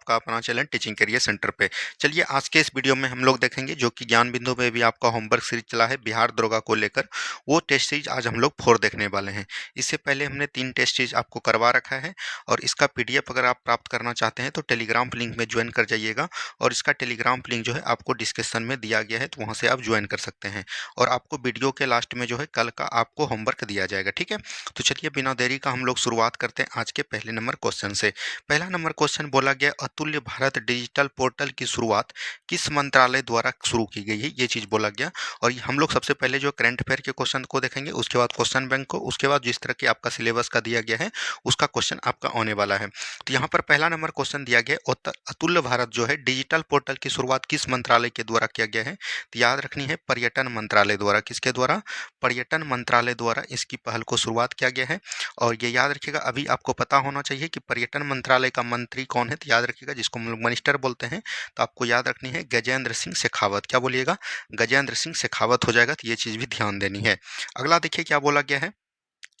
आपका अपना channel teaching career centre पे। चलिए आज के इस वीडियो में हम लोग देखेंगे जो कि ज्ञान बिंदु में भी आपका होमवर्क सीरीज चला है बिहार दरोगा को लेकर, वो टेस्ट सीरीज आज हम लोग 4 देखने वाले हैं। इससे पहले हमने 3 टेस्ट सीरीज आपको करवा रखा है और इसका पीडीएफ अगर आप प्राप्त करना चाहते हैं तो टेलीग्राम लिंक में ज्वाइन कर जाइएगा और इसका टेलीग्राम लिंक जो है आपको डिस्क्रिप्शन में दिया गया है, तो वहाँ से आप ज्वाइन कर सकते हैं और आपको वीडियो के लास्ट में जो है कल का आपको होमवर्क दिया जाएगा। ठीक है, तो चलिए बिना देरी का हम लोग शुरुआत करते हैं आज के पहले नंबर क्वेश्चन से। पहला नंबर क्वेश्चन बोला गया अतुल्य भारत डिजिटल पोर्टल की शुरुआत किस मंत्रालय द्वारा शुरू की गई है, ये चीज बोला गया। और हम लोग सबसे पहले जो करंट अफेयर के क्वेश्चन को देखेंगे, उसके बाद क्वेश्चन बैंक को, उसके बाद जिस तरह की आपका सिलेबस का दिया गया है उसका क्वेश्चन आपका आने वाला है। तो यहाँ पर पहला नंबर क्वेश्चन दिया गया अतुल्य भारत जो है डिजिटल पोर्टल की शुरुआत किस मंत्रालय के द्वारा किया गया है, तो याद रखनी है पर्यटन मंत्रालय द्वारा। किसके द्वारा? पर्यटन मंत्रालय द्वारा इसकी पहल को शुरुआत किया गया है। और ये याद रखिएगा, अभी आपको पता होना चाहिए कि पर्यटन मंत्रालय का मंत्री कौन है, तो याद रखिएगा जिसको हम लोग मिनिस्टर बोलते हैं, तो आपको याद रखनी है गजेंद्र सिंह शेखावत। क्या बोलिएगा? गजेंद्र सिंह शेखावत हो जाएगा, तो ये चीज भी ध्यान देनी है। अगला देखिए क्या बोला गया है,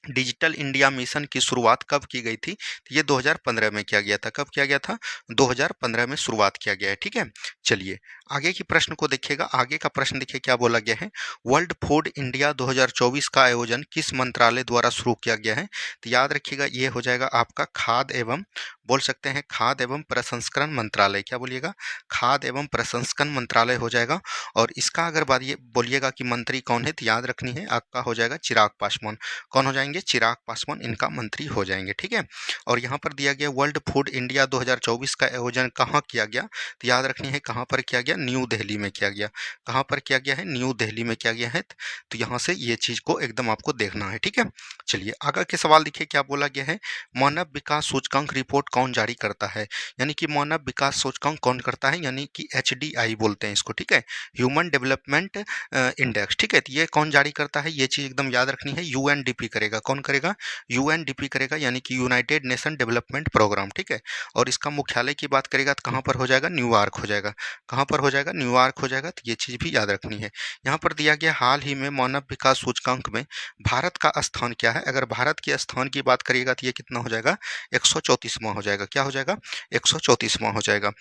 डिजिटल इंडिया मिशन की शुरुआत कब की गई थी, तो ये 2015 में किया गया था। कब किया गया था? 2015 में शुरुआत किया गया है। ठीक है, चलिए आगे की प्रश्न को देखिएगा। आगे का प्रश्न देखिए क्या बोला गया है, वर्ल्ड फूड इंडिया 2024 का आयोजन किस मंत्रालय द्वारा शुरू किया गया है, तो याद रखिएगा ये हो जाएगा आपका खाद्य एवं, बोल सकते हैं खाद्य एवं प्रसंस्करण मंत्रालय। क्या बोलिएगा? खाद्य एवं प्रसंस्करण मंत्रालय हो जाएगा। और इसका अगर बात ये बोलिएगा कि मंत्री कौन है, तो याद रखनी है आपका हो जाएगा चिराग पासवान। कौन हो जाएंगे? चिराग पासवान इनका मंत्री हो जाएंगे। ठीक है, और यहाँ पर दिया गया वर्ल्ड फूड इंडिया 2024 का आयोजन कहाँ किया गया, तो याद रखनी है कहाँ पर किया गया, न्यू दिल्ली में किया गया। कहाँ पर किया गया है? न्यू दिल्ली में किया गया है। तो यहाँ से ये चीज को एकदम आपको देखना है। ठीक है, चलिए आगे के सवाल देखिए क्या बोला गया है, मानव विकास सूचकांक रिपोर्ट कौन जारी करता है, यानी कि मानव विकास सूचकांक कौन करता है, यानी कि HDI बोलते हैं इसको। ठीक है, ह्यूमन डेवलपमेंट इंडेक्स। ठीक है, तो ये कौन जारी करता है, ये चीज एकदम याद रखनी है, UNDP करेगा। कौन करेगा? UNDP करेगा, यानी कि यूनाइटेड नेशन डेवलपमेंट प्रोग्राम। ठीक है, और इसका मुख्यालय की बात करेगा तो कहाँ पर हो जाएगा? न्यूयॉर्क हो जाएगा। कहाँ पर हो जाएगा? न्यूयॉर्क हो जाएगा। तो ये चीज भी याद रखनी है। यहाँ पर दिया गया हाल ही में मानव विकास सूचकांक में भारत का स्थान क्या है। अगर भारत के स्थान की बात करिएगा तो ये कितना हो जाएगा? 134वां हो जाएगा। क्या हो जाएगा? 134वां हो जाएगा।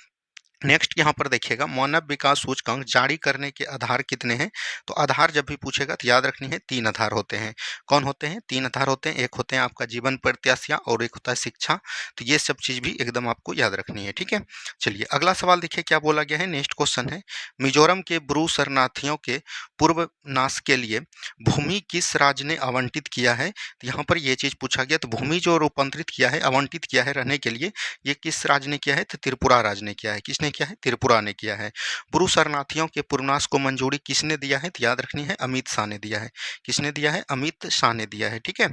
नेक्स्ट यहाँ पर देखिएगा, मानव विकास सूचकांक जारी करने के आधार कितने हैं, तो आधार जब भी पूछेगा तो याद रखनी है 3 आधार होते हैं। कौन होते हैं? 3 आधार होते हैं। एक होते हैं आपका जीवन प्रत्याशा और एक होता है शिक्षा। तो ये सब चीज भी एकदम आपको याद रखनी है। ठीक है, चलिए अगला सवाल देखिए क्या बोला गया है। नेक्स्ट क्वेश्चन है, मिजोरम के ब्रू शरणार्थियों के पूर्व नाश के लिए भूमि किस राज्य ने आवंटित किया है, तो यहाँ पर ये चीज पूछा गया। तो भूमि जो रूपांतरित किया है, आवंटित किया है रहने के लिए, ये किस राज्य ने किया है, तो त्रिपुरा राज्य ने किया है। किसने किया है? त्रिपुरा ने किया है। पुरु शरणार्थियों के पुनर्वास को मंजूरी किसने दिया है, तो याद रखनी है अमित शाह ने दिया है। किसने दिया है? अमित शाह ने दिया है। ठीक है,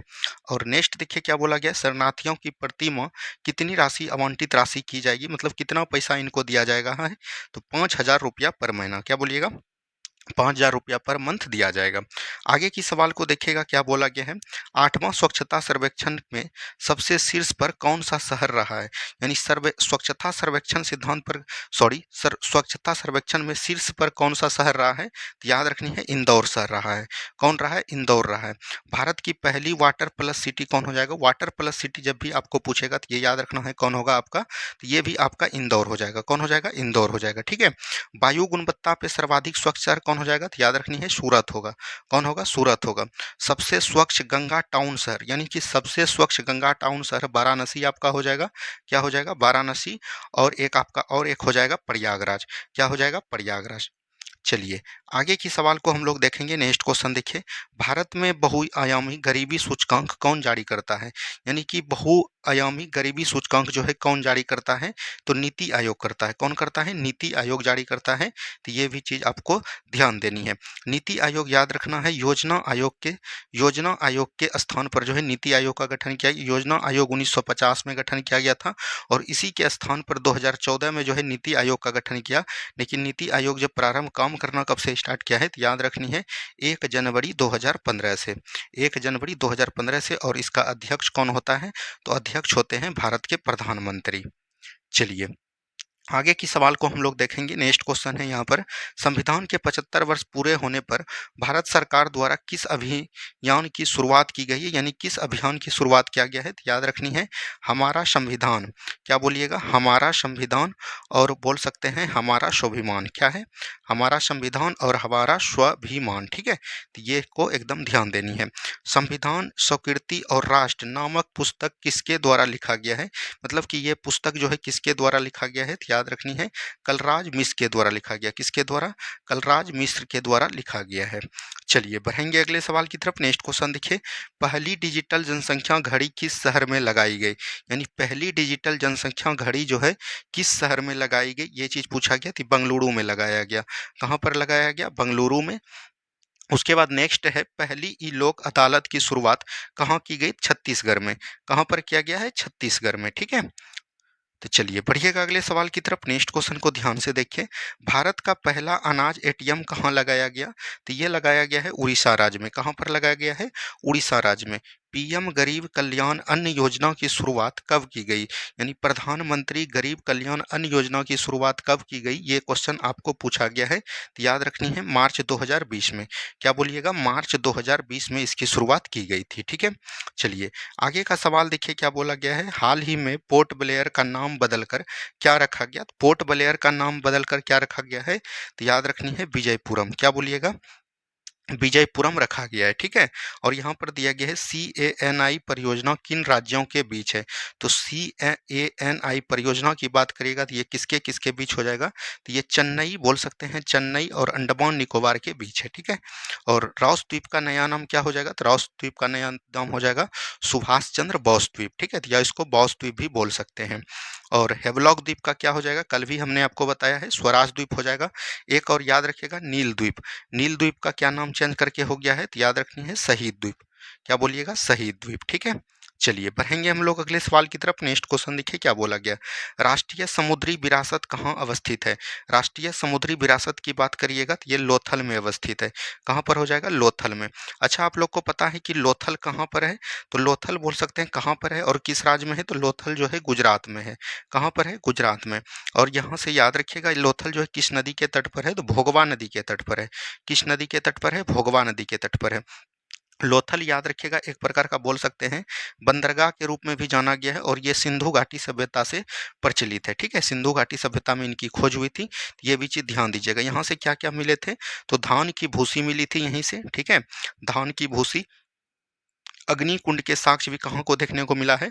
और नेक्स्ट देखिए क्या बोला गया, शरणार्थियों की प्रति माह कितनी राशि आवंटित राशि की जाएगी, मतलब कितना पैसा इनको दिया जाएगा है, तो 5,000 रुपया पर महीना। क्या बोलिएगा? 5,000 रुपया पर मंथ दिया जाएगा। आगे की सवाल को देखिएगा क्या बोला गया है, 8वां स्वच्छता सर्वेक्षण में सबसे शीर्ष पर कौन सा शहर रहा है, यानी स्वच्छता सर्वेक्षण सिद्धांत पर, स्वच्छता सर्वेक्षण में शीर्ष पर कौन सा शहर रहा है, तो याद रखनी है इंदौर शहर रहा है। कौन रहा है? इंदौर रहा है। भारत की पहली वाटर प्लस सिटी कौन हो जाएगा? वाटर प्लस सिटी जब भी आपको पूछेगा तो ये याद रखना है कौन होगा आपका, तो ये भी आपका इंदौर हो जाएगा। कौन हो जाएगा? इंदौर हो जाएगा। ठीक है, वायु गुणवत्ता पे सर्वाधिक स्वच्छ शहर कौन हो जाएगा, तो याद रखनी है सूरत होगा। कौन होगा? सूरत होगा। सबसे स्वच्छ गंगा टाउन शहर, यानी कि सबसे स्वच्छ गंगा टाउन शहर वाराणसी आपका हो जाएगा। क्या हो जाएगा? वाराणसी। और एक आपका और एक हो जाएगा प्रयागराज। क्या हो जाएगा? प्रयागराज। चलिए आगे की सवाल को हम लोग देखेंगे। नेक्स्ट क्वेश्चन देखिए, भारत में बहुआयामी गरीबी सूचकांक कौन जारी करता है, यानी कि बहुआयामी गरीबी सूचकांक जो है कौन जारी करता है, तो नीति आयोग करता है। कौन करता है? नीति आयोग जारी करता है। तो ये भी चीज आपको ध्यान देनी है। नीति आयोग याद रखना है योजना आयोग के स्थान पर जो है नीति आयोग का गठन किया। योजना आयोग 1950 में गठन किया गया था और इसी के स्थान पर 2014 में जो है नीति आयोग का गठन किया। लेकिन नीति आयोग जब प्रारंभ काम करना कब से स्टार्ट किया है, तो याद रखनी है 1 जनवरी 2015 से। 1 जनवरी 2015 से। और इसका अध्यक्ष कौन होता है, तो अध्यक्ष होते हैं भारत के प्रधानमंत्री। चलिए आगे की सवाल को हम लोग देखेंगे। नेक्स्ट क्वेश्चन है यहाँ पर, संविधान के 75 वर्ष पूरे होने पर भारत सरकार द्वारा किस अभियान की शुरुआत की गई है, यानी किस अभियान की शुरुआत किया गया है? तो याद रखनी है हमारा संविधान। क्या बोलिएगा? हमारा संविधान, और बोल सकते हैं हमारा स्वाभिमान। क्या है? हमारा संविधान और हमारा स्वाभिमान। ठीक है, तो ये को एकदम ध्यान देनी है। संविधान स्वीकृति और राष्ट्र नामक पुस्तक किसके द्वारा लिखा गया है? मतलब कि ये पुस्तक जो है किसके द्वारा लिखा गया है? तो याद रखनी है कलराज मिश्र के द्वारा लिखा गया। किसके द्वारा? कलराज मिश्र के द्वारा लिखा गया है। चलिए बढ़ेंगे अगले सवाल की तरफ। नेक्स्ट क्वेश्चन देखिए, पहली डिजिटल जनसंख्या घड़ी किस शहर में लगाई गई? यानी पहली डिजिटल जनसंख्या घड़ी जो है किस शहर में लगाई गई, ये चीज पूछा गया। तो बंगलुरु में लगाया गया। कहाँ पर लगाया गया? बंगलुरु में। उसके बाद नेक्स्ट है, पहली ई लोक अदालत की शुरुआत कहाँ की गई? छत्तीसगढ़ में। कहाँ पर किया गया है? छत्तीसगढ़ में। ठीक है, तो चलिए बढ़िएगा अगले सवाल की तरफ। नेक्स्ट क्वेश्चन को ध्यान से देखिए, भारत का पहला अनाज एटीएम कहाँ लगाया गया? तो ये लगाया गया है उड़ीसा राज्य में। कहाँ पर लगाया गया है? उड़ीसा राज्य में। पीएम गरीब कल्याण अन्न योजना की शुरुआत कब की गई? यानी प्रधानमंत्री गरीब कल्याण अन्न योजना की शुरुआत कब की गई, ये क्वेश्चन आपको पूछा गया है। तो याद रखनी है मार्च 2020 में। क्या बोलिएगा? मार्च 2020 में इसकी शुरुआत की गई थी। ठीक है, चलिए आगे का सवाल देखिए क्या बोला गया है, हाल ही में पोर्ट ब्लेयर का नाम बदलकर क्या रखा गया? तो पोर्ट ब्लेयर का नाम बदलकर क्या रखा गया है? तो याद रखनी है विजयपुरम। क्या बोलिएगा? विजयपुरम रखा गया है। ठीक है, और यहाँ पर दिया गया है CANI परियोजना किन राज्यों के बीच है? तो CANI परियोजना की बात करिएगा तो ये किसके किसके बीच हो जाएगा? तो ये चेन्नई, बोल सकते हैं चेन्नई और अंडमान निकोबार के बीच है। ठीक है, और राउस द्वीप का नया नाम क्या हो जाएगा? तो राउस द्वीप का नया नाम हो जाएगा सुभाष चंद्र बोस द्वीप। ठीक है, तो या इसको बोस द्वीप भी बोल सकते हैं। और हेवलॉक द्वीप का क्या हो जाएगा? कल भी हमने आपको बताया है स्वराज द्वीप हो जाएगा। एक और याद रखिएगा नील द्वीप। नील द्वीप का क्या नाम चेंज करके हो गया है? तो याद रखनी है शहीद द्वीप। क्या बोलिएगा? शहीद द्वीप। ठीक है, चलिए बढ़ेंगे हम लोग अगले सवाल की तरफ। नेक्स्ट क्वेश्चन देखिए क्या बोला गया, राष्ट्रीय समुद्री विरासत कहाँ अवस्थित है? राष्ट्रीय समुद्री विरासत की बात करिएगा तो ये लोथल में अवस्थित है। कहाँ पर हो जाएगा? लोथल में। अच्छा, आप लोग को पता है कि लोथल कहाँ पर है? तो लोथल बोल सकते हैं कहाँ पर है और किस राज्य में है? तो लोथल जो है गुजरात में है। कहाँ पर है? गुजरात में। और यहाँ से याद रखिएगा लोथल जो है किस नदी के तट पर है? तो भोगवा नदी के तट पर है। किस नदी के तट पर है? भोगवा नदी के तट पर है। लोथल याद रखिएगा एक प्रकार का बोल सकते हैं बंदरगाह के रूप में भी जाना गया है, और ये सिंधु घाटी सभ्यता से प्रचलित है। ठीक है, सिंधु घाटी सभ्यता में इनकी खोज हुई थी। ये भी चीज ध्यान दीजिएगा। यहाँ से क्या क्या मिले थे? तो धान की भूसी मिली थी यहीं से। ठीक है, धान की भूसी। अग्नि कुंड के साक्ष्य भी कहाँ को देखने को मिला है?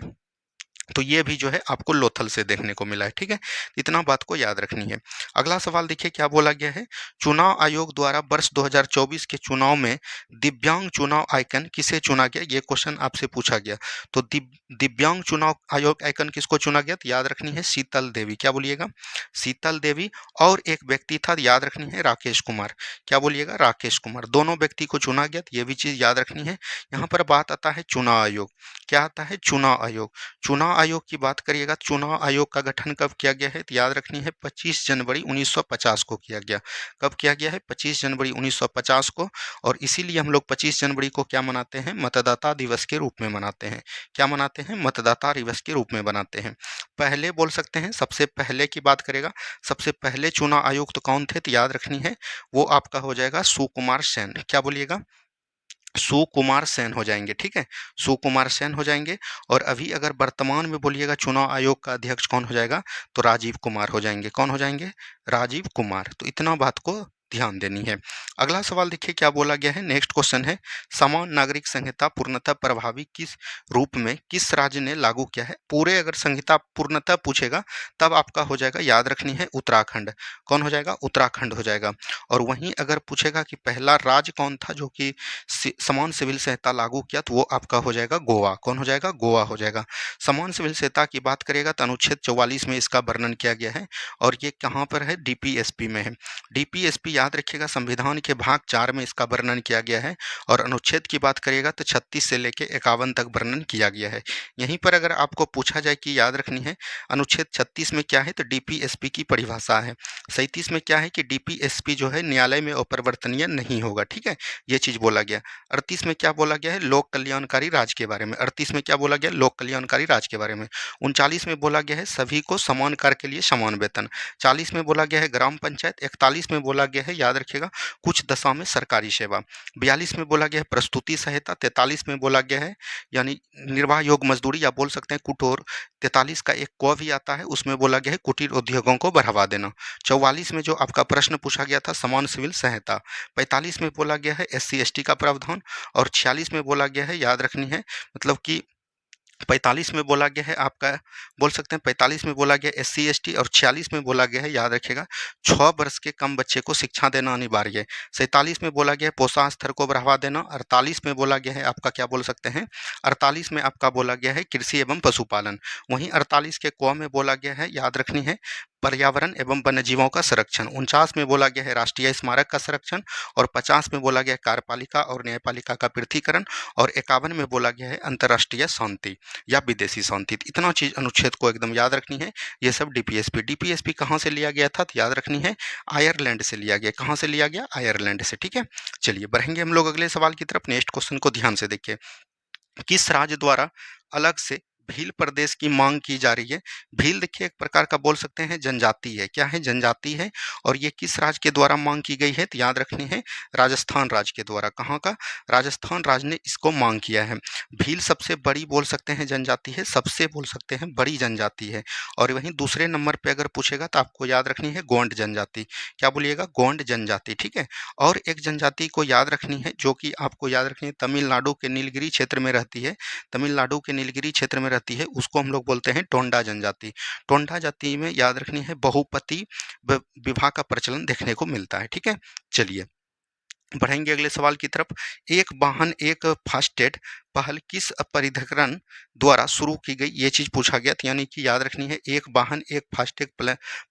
तो ये भी जो है आपको लोथल से देखने को मिला है। ठीक है, इतना बात को याद रखनी है। अगला सवाल देखिए क्या बोला गया है, चुनाव आयोग द्वारा वर्ष 2024 के चुनाव में दिव्यांग चुनाव आइकन किसे चुना गया? ये क्वेश्चन आपसे पूछा गया। तो दिव्यांग चुनाव आयोग आइकन किसको चुना गया? तो याद रखनी है शीतल देवी। क्या बोलिएगा? शीतल देवी। और एक व्यक्ति था, याद रखनी है राकेश कुमार। क्या बोलिएगा? राकेश कुमार। दोनों व्यक्ति को चुना गया, तो ये भी चीज याद रखनी है। यहाँ पर बात आता है चुनाव आयोग। क्या आता है? चुनाव आयोग। चुनाव आयोग की बात करिएगा, चुनाव आयोग का गठन कब किया गया है? तो याद रखनी है 25 जनवरी 1950 को किया गया। कब किया गया है? 25 जनवरी 1950 को। और इसीलिए हम लोग 25 जनवरी को क्या मनाते हैं? मतदाता दिवस के रूप में मनाते हैं। क्या मनाते हैं? मतदाता दिवस के रूप में मनाते हैं। पहले बोल सकते हैं, सबसे पहले की बात करेगा, सबसे पहले चुनाव आयुक्त कौन थे? तो याद रखनी है वो आपका हो जाएगा सुकुमार सेन। क्या बोलिएगा? सुकुमार सेन हो जाएंगे। ठीक है, सुकुमार सेन हो जाएंगे। और अभी अगर वर्तमान में बोलिएगा चुनाव आयोग का अध्यक्ष कौन हो जाएगा? तो राजीव कुमार हो जाएंगे। कौन हो जाएंगे? राजीव कुमार। तो इतना बात को ध्यान देनी है। अगला सवाल देखिए क्या बोला गया है। नेक्स्ट क्वेश्चन है, समान नागरिक संहिता पूर्णतः प्रभावी किस रूप में किस राज्य ने लागू किया है? पूरे अगर संहिता पूर्णतः पूछेगा तब आपका हो जाएगा, याद रखनी है उत्तराखंड। कौन हो जाएगा? उत्तराखंड हो जाएगा। और वहीं अगर पूछेगा कि पहला राज्य कौन था जो कि समान सिविल संहिता लागू किया, तो वो आपका हो जाएगा गोवा। कौन हो जाएगा? गोवा हो जाएगा। समान सिविल संहिता की बात करेगा तो अनुच्छेद 44 में इसका वर्णन किया गया है। और ये कहाँ पर है? डीपीएसपी में है। डीपीएसपी याद रखिएगा संविधान के भाग 4 में इसका वर्णन किया गया है और अनुच्छेद की बात करिएगा तो 36 से लेके 51 तक वर्णन किया गया है। यहीं पर अगर आपको पूछा जाए कि याद रखनी है अनुच्छेद 36 में क्या है तो डीपीएसपी की परिभाषा है। 37 में क्या है कि डीपीएसपी जो है न्यायालय में अपरिवर्तनीय नहीं होगा, ठीक है, ये चीज़ बोला गया। 38 में क्या बोला गया है लोक कल्याणकारी राज्य के बारे में। 38 में क्या बोला गया लोक कल्याणकारी राज्य के बारे में। 39 में बोला गया है सभी को समान कार्य के लिए समान वेतन। 40 में बोला गया है ग्राम पंचायत। 41 में बोला गया है याद रखिएगा कुछ दशा में सरकारी सेवा। 42 में बोला गया है प्रस्तुति सहायता। 43 में बोला गया है यानी निर्वाह योग्य मजदूरी या बोल सकते हैं कुटोर। 43 का एक क भी आता है, उसमें बोला गया है कुटीर उद्योगों को बढ़ावा देना। 44 में जो आपका प्रश्न पूछा गया था समान सिविल सहायता। 45 में बोला गया है एससी एसटी का प्रावधान और 46 में बोला गया है याद रखनी है मतलब कि 45 में बोला गया है आपका बोल सकते हैं 45 में बोला गया एससी एसटी और 46 में बोला गया है याद रखिएगा 6 वर्ष के कम बच्चे को शिक्षा देना अनिवार्य है। 47 में बोला गया है पोषण स्तर को बढ़ावा देना। 48 में बोला गया है आपका क्या बोल सकते हैं 48 में आपका बोला गया है कृषि एवं पशुपालन। वहीं 48 के क में बोला गया है याद रखनी है पर्यावरण एवं वन्यजीवों का संरक्षण। 49 में बोला गया है राष्ट्रीय स्मारक का संरक्षण और 50 में बोला गया है कार्यपालिका और न्यायपालिका का पृथकीकरण और 51 में बोला गया है अंतर्राष्ट्रीय शांति या विदेशी शांति। इतना चीज अनुच्छेद को एकदम याद रखनी है। ये सब डीपीएसपी डीपीएसपी कहाँ से लिया गया था तो याद रखनी है आयरलैंड से लिया गया। कहाँ से लिया गया आयरलैंड से, ठीक है। चलिए बढ़ेंगे हम लोग अगले सवाल की तरफ। नेक्स्ट क्वेश्चन को ध्यान से देखिए। किस राज्य द्वारा अलग से भील प्रदेश की मांग की जा रही है। भील देखिए एक प्रकार का बोल सकते हैं जनजाति है। क्या है जनजाति है और ये किस राज्य के द्वारा मांग की गई है तो याद रखनी है राजस्थान राज्य के द्वारा। कहाँ का राजस्थान राज्य ने इसको मांग किया है। भील सबसे बड़ी बोल सकते हैं जनजाति है, सबसे बोल सकते हैं बड़ी जनजाति है। और वहीं दूसरे नंबर पे अगर पूछेगा तो आपको याद रखनी है गोंड जनजाति। क्या बोलिएगा गोंड जनजाति, ठीक है। और एक जनजाति को याद रखनी है जो कि आपको याद रखनी है तमिलनाडु के नीलगिरी क्षेत्र में रहती है। तमिलनाडु के नीलगिरी क्षेत्र में रहती है उसको हम लोग बोलते हैं टोंडा जनजाति। टोंडा जाति में याद रखनी है बहुपति विवाह का प्रचलन देखने को मिलता है, ठीक है। चलिए बढ़ेंगे अगले सवाल की तरफ। एक वाहन एक फास्टैग पहल किस परिधिकरण द्वारा शुरू की गई ये चीज पूछा गया था। यानी कि याद रखनी है एक वाहन एक फास्टैग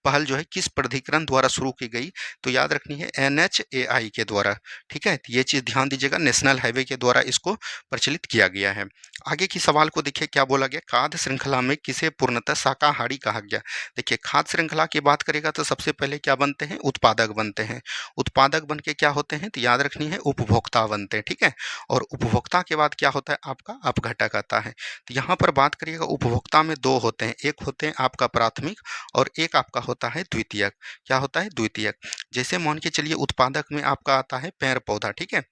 पहल जो है किस प्राधिकरण द्वारा शुरू की गई तो याद रखनी है NHAI के द्वारा, ठीक है। तो ये चीज ध्यान दीजिएगा नेशनल हाईवे के द्वारा इसको प्रचलित किया गया है। आगे की सवाल को देखिए क्या बोला गया खाद्य श्रृंखला में किसे पूर्णतः शाकाहारी कहा गया। देखिए खाद्य श्रृंखला की बात करेगा तो सबसे पहले क्या बनते हैं उत्पादक बनते हैं। उत्पादक बन के क्या होते हैं तो याद रखनी है उपभोक्ता बनते हैं, ठीक है। और उपभोक्ता के बाद क्या होता है आपका अपघटक आता है। तो यहाँ पर बात करिएगा उपभोक्ता में दो होते हैं, एक होते हैं आपका प्राथमिक और एक आपका होता है द्वितीयक। क्या होता है द्वितीयक। जैसे मान के चलिए उत्पादक में आपका आता है पेड़ पौधा, ठीक है,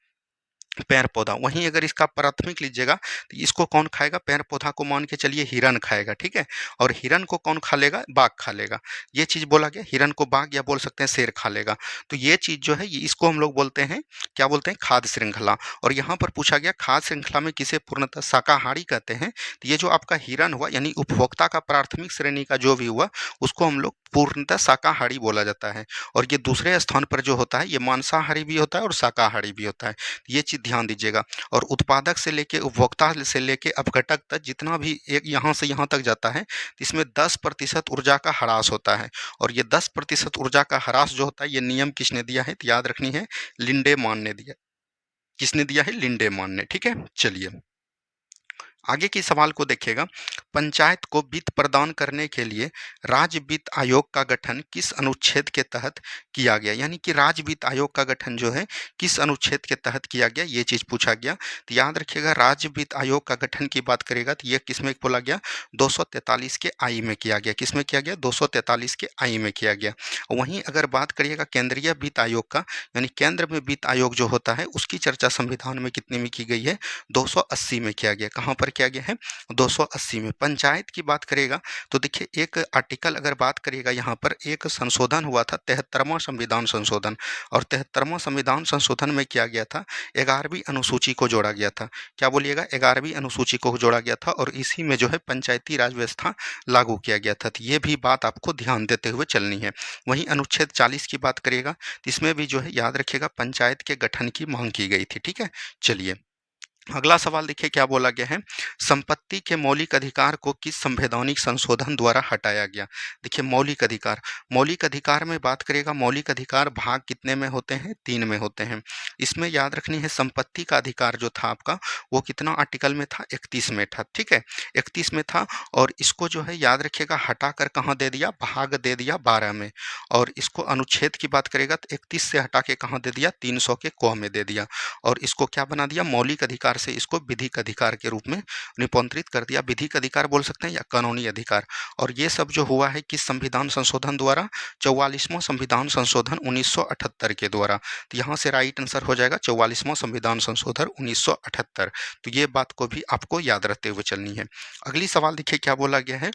पेड़ पौधा। वहीं अगर इसका प्राथमिक लीजिएगा तो इसको कौन खाएगा पेड़ पौधा को मान के चलिए हिरन खाएगा, ठीक है। और हिरन को कौन खा लेगा बाघ खा लेगा। ये चीज बोला गया हिरन को बाघ या बोल सकते हैं शेर खा लेगा। तो ये चीज जो है ये इसको हम लोग बोलते हैं क्या बोलते हैं खाद्य श्रृंखला। और यहाँ पर पूछा गया खाद्य श्रृंखला में किसे पूर्णतः शाकाहारी कहते हैं तो ये जो आपका हिरन हुआ यानी उपभोक्ता का प्राथमिक श्रेणी का जो भी हुआ उसको हम लोग पूर्णतः शाकाहारी बोला जाता है। और ये दूसरे स्थान पर जो होता है ये मांसाहारी भी होता है और शाकाहारी भी होता है। ये चीज ध्यान दीजिएगा। और उत्पादक से लेके उपभोक्ता से लेके अपघटक तक जितना भी एक यहाँ से यहाँ तक जाता है इसमें 10% ऊर्जा का ह्रास होता है। और ये 10% ऊर्जा का ह्रास जो होता है ये नियम किसने दिया है तो याद रखनी है लिंडेमान ने दिया। किसने दिया है लिंडेमान ने, ठीक है। चलिए आगे की सवाल को देखिएगा। पंचायत को वित्त प्रदान करने के लिए राज्य वित्त आयोग का गठन किस अनुच्छेद के तहत किया गया। यानी कि राज्य वित्त आयोग का गठन जो है किस अनुच्छेद के तहत किया गया ये चीज पूछा गया। तो याद रखिएगा राज्य वित्त आयोग का गठन की बात करेगा तो ये किसमें बोला गया 243 के आई में किया गया। किसमें किया गया 243 के आई में किया गया। वहीं अगर बात करिएगा केंद्रीय वित्त आयोग का यानी केंद्र में वित्त आयोग जो होता है उसकी चर्चा संविधान में कितने में की गई है 280 में किया गया। कहाँ पर किया गया है 280 में। पंचायत की बात करेगा तो देखिए एक आर्टिकल अगर बात करिएगा यहाँ पर एक संशोधन हुआ था 73वां संविधान संशोधन। और 73वां संविधान संशोधन में किया गया था 11वीं अनुसूची को जोड़ा गया था। क्या बोलिएगा 11वीं अनुसूची को जोड़ा गया था और इसी में जो है पंचायती राज व्यवस्था लागू किया गया था। तो ये भी बात आपको ध्यान देते हुए चलनी है। वहीं अनुच्छेद 40 की बात करिएगा तो इसमें भी जो है याद रखिएगा पंचायत के गठन की मांग की गई थी, ठीक है। चलिए अगला सवाल देखिए क्या बोला गया है, संपत्ति के मौलिक अधिकार को किस संवैधानिक संशोधन द्वारा हटाया गया। देखिए मौलिक अधिकार में बात करेगा, मौलिक अधिकार भाग कितने में होते हैं, 3 में होते हैं। इसमें याद रखनी है संपत्ति का अधिकार जो था आपका वो कितना आर्टिकल में था, 31 में था, ठीक है, 31 में था। और इसको जो है याद रखिएगा हटाकर कहाँ दे दिया, भाग दे दिया 12 में। और इसको अनुच्छेद की बात करेगा तो 31 से हटा के कहाँ दे दिया, 300 के क में दे दिया। और इसको क्या बना दिया, मौलिक अधिकार से इसको विधिक अधिकार के रूप में रूपांतरित कर दिया। विधिक अधिकार बोल सकते हैं या कानूनी अधिकार। और ये सब जो हुआ है किस संविधान संशोधन द्वारा, 44वां संविधान संशोधन 1978 के द्वारा। तो यहाँ से राइट आंसर हो जाएगा 44वां संविधान संशोधन 1978। तो ये बात को भी आपको याद रखते हुए चलनी है। अगली सवाल देखिए क्या बोला गया है,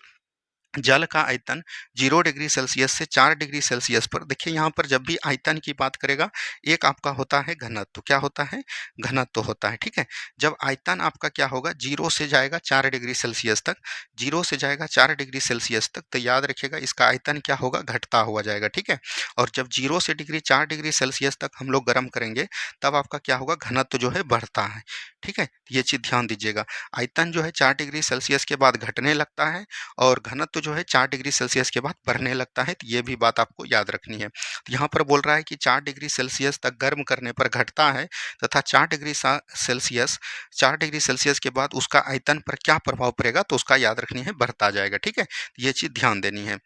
जल का आयतन 0 डिग्री सेल्सियस से 4 डिग्री सेल्सियस पर। देखिए यहाँ पर जब भी आयतन की बात करेगा, एक आपका होता है घनत्व, क्या होता है, घनत्व होता है, ठीक है। जब आयतन आपका क्या होगा, 0 से जाएगा 4 डिग्री सेल्सियस तक, 0 से जाएगा 4 डिग्री सेल्सियस तक, तो याद रखिएगा इसका आयतन क्या होगा, घटता हुआ जाएगा, ठीक है। और जब 0 से 4 डिग्री सेल्सियस तक हम लोग गर्म करेंगे तब आपका क्या होगा, घनत्व जो है बढ़ता है, ठीक है। ये चीज़ ध्यान दीजिएगा, आयतन जो है 4 डिग्री सेल्सियस के बाद घटने लगता है और घनत्व जो है 4 डिग्री सेल्सियस के बाद बढ़ने लगता है। तो ये भी बात आपको याद रखनी है। तो यहाँ पर बोल रहा है कि 4 डिग्री सेल्सियस तक गर्म करने पर घटता है तथा 4 डिग्री सेल्सियस के बाद उसका आयतन पर क्या प्रभाव पड़ेगा, तो उसका याद रखनी है, बढ़ता जाएगा, ठीक है। तो ये चीज़ ध्यान देनी है।